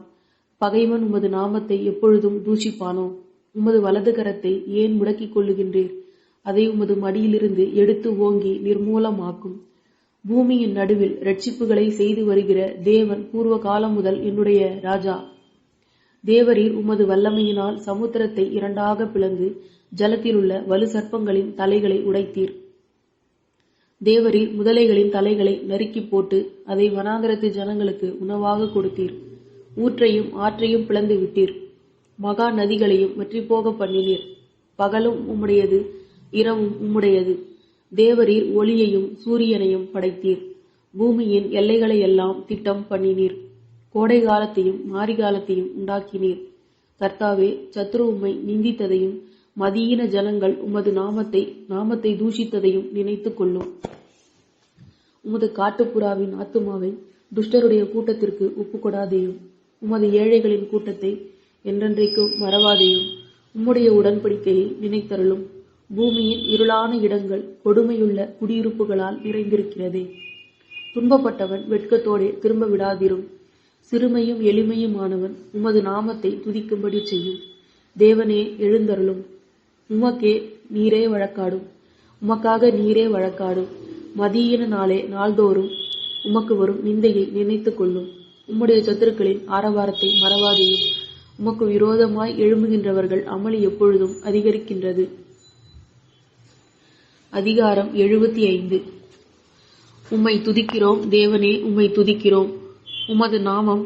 பகைவன் உமது நாமத்தை எப்பொழுதும் தூஷிப்பானோ? உமது வலது கரத்தை ஏன் முடக்கிக் கொள்ளுகின்றீர்? அதை உமது மடியிலிருந்து எடுத்து ஓங்கி நிர்மூலமாக்கும். பூமியின் நடுவில் இரட்சிப்புகளை செய்து வருகிற தேவன் பூர்வ காலம் முதல் என்னுடைய ராஜா. தேவரீர் உமது வல்லமையினால் சமுத்திரத்தை இரண்டாக பிளந்து ஜலத்திலுள்ள வலு சர்ப்பங்களின் தலைகளை உடைத்தீர். தேவரீர் முதலைகளின் தலைகளை நறுக்கி போட்டு அதை வனாந்தரத்து ஜனங்களுக்கு உணவாக கொடுத்தீர். ஊற்றையும் ஆற்றையும் பிளந்து விட்டீர். மகா நதிகளையும் வற்றி போக பண்ணினீர். பகலும் உம்முடையது, இரவும் உம்முடையது. தேவரீர் ஒளியையும் சூரியனையும் படைத்தீர். பூமியின் எல்லைகளை எல்லாம் திட்டம் பண்ணினீர். கோடை காலத்தையும் மாரிகாலத்தையும் உண்டாக்கினீர். கர்த்தாவே, சத்ரு உம்மை நிந்தித்ததையும் மதியீன ஜனங்கள் உமது நாமத்தை தூஷித்ததையும் நினைத்து கொள்ளும். உமது காட்டுப்புறாவின் ஆத்துமாவை துஷ்டருடைய கூட்டத்திற்கு ஒப்புக்கொடாதேயும். உமது ஏழைகளின் கூட்டத்தை என்றென்றைக்கும் மறவாதேயும். உம்முடைய உடன்படிக்கையை நினைத்தருளும். பூமியின் இருளான இடங்கள் கொடுமையுள்ள குடியிருப்புகளால் நிறைந்திருக்கிறதே. துன்பப்பட்டவன் வெட்கத்தோடே திரும்ப விடாதிரும். சிறுமையும் எளிமையுமானவன் உமது நாமத்தை துதிக்கும்படி செய்யும். தேவனே, எழுந்தருளும். உமக்கே நீரே வழக்காடும். உமக்காக நீரே வழக்காடும். மதியின நாளே நாள்தோறும் உமக்கு வரும் நிந்தையை நினைத்து கொள்ளும். உம்முடைய சத்துருக்களின் ஆரவாரத்தை மறவாதேயும். உமக்கு விரோதமாய் எழும்புகின்றவர்கள் அமளி எப்பொழுதும் அதிகரிக்கின்றது. அதிகாரம் 75. உம்மை துதிக்கிறோம் தேவனே, உம்மை துதிக்கிறோம். உமது நாமம்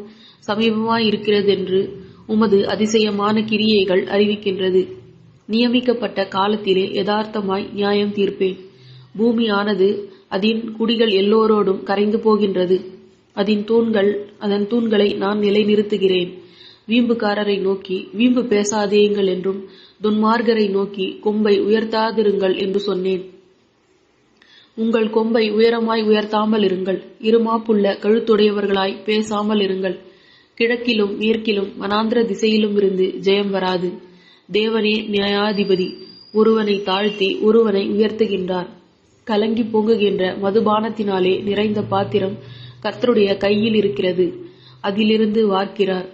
சமீபமாயிருக்கிறதென்று உமது அதிசயமான கிரியைகள் அறிவிக்கின்றது. நியமிக்கப்பட்ட காலத்திலே யதார்த்தமாய் நியாயம் தீர்ப்பேன். பூமியானது அதன் குடிகள் எல்லோரோடும் கரைந்து போகின்றது. அதன் தூண்களை நான் நிலைநிறுத்துகிறேன். வீம்புக்காரரை நோக்கி வீம்பு பேசாதேயுங்கள் என்றும் துன்மார்க்கரை நோக்கி கொம்பை உயர்த்தாதிருங்கள் என்று சொன்னேன். உங்கள் கொம்பை உயரமாய் உயர்த்தாமல் இருங்கள். இருமாப்புள்ள கழுத்துடையவர்களாய் பேசாமல் இருங்கள். கிழக்கிலும் மேற்கிலும் வனாந்திர திசையிலும் இருந்து ஜெயம் வராது. தேவனே நியாயாதிபதி. ஒருவனை தாழ்த்தி ஒருவனை உயர்த்துகின்றார். கலங்கி பொங்குகின்ற மதுபானத்தினாலே நிறைந்த பாத்திரம் கர்த்தருடைய கையில் இருக்கிறது. அதிலிருந்து வார்க்கிறார்.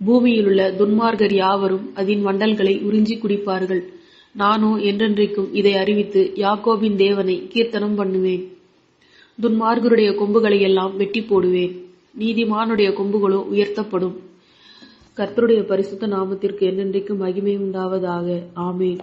பூமியிலுள்ள துன்மார்க்கர் யாவரும் அதன் வண்டல்களை உறிஞ்சி குடிப்பார்கள். நானோ என்றென்றைக்கும் இதை அறிவித்து யாக்கோபின் தேவனை கீர்த்தனம் பண்ணுவேன். துன்மார்க்கருடைய கொம்புகளை எல்லாம் வெட்டி போடுவேன். நீதிமானுடைய கொம்புகளோ உயர்த்தப்படும். கர்த்தருடைய பரிசுத்த நாமத்திற்கு என்றென்றைக்கு மகிமை உண்டாவதாக. ஆமென்.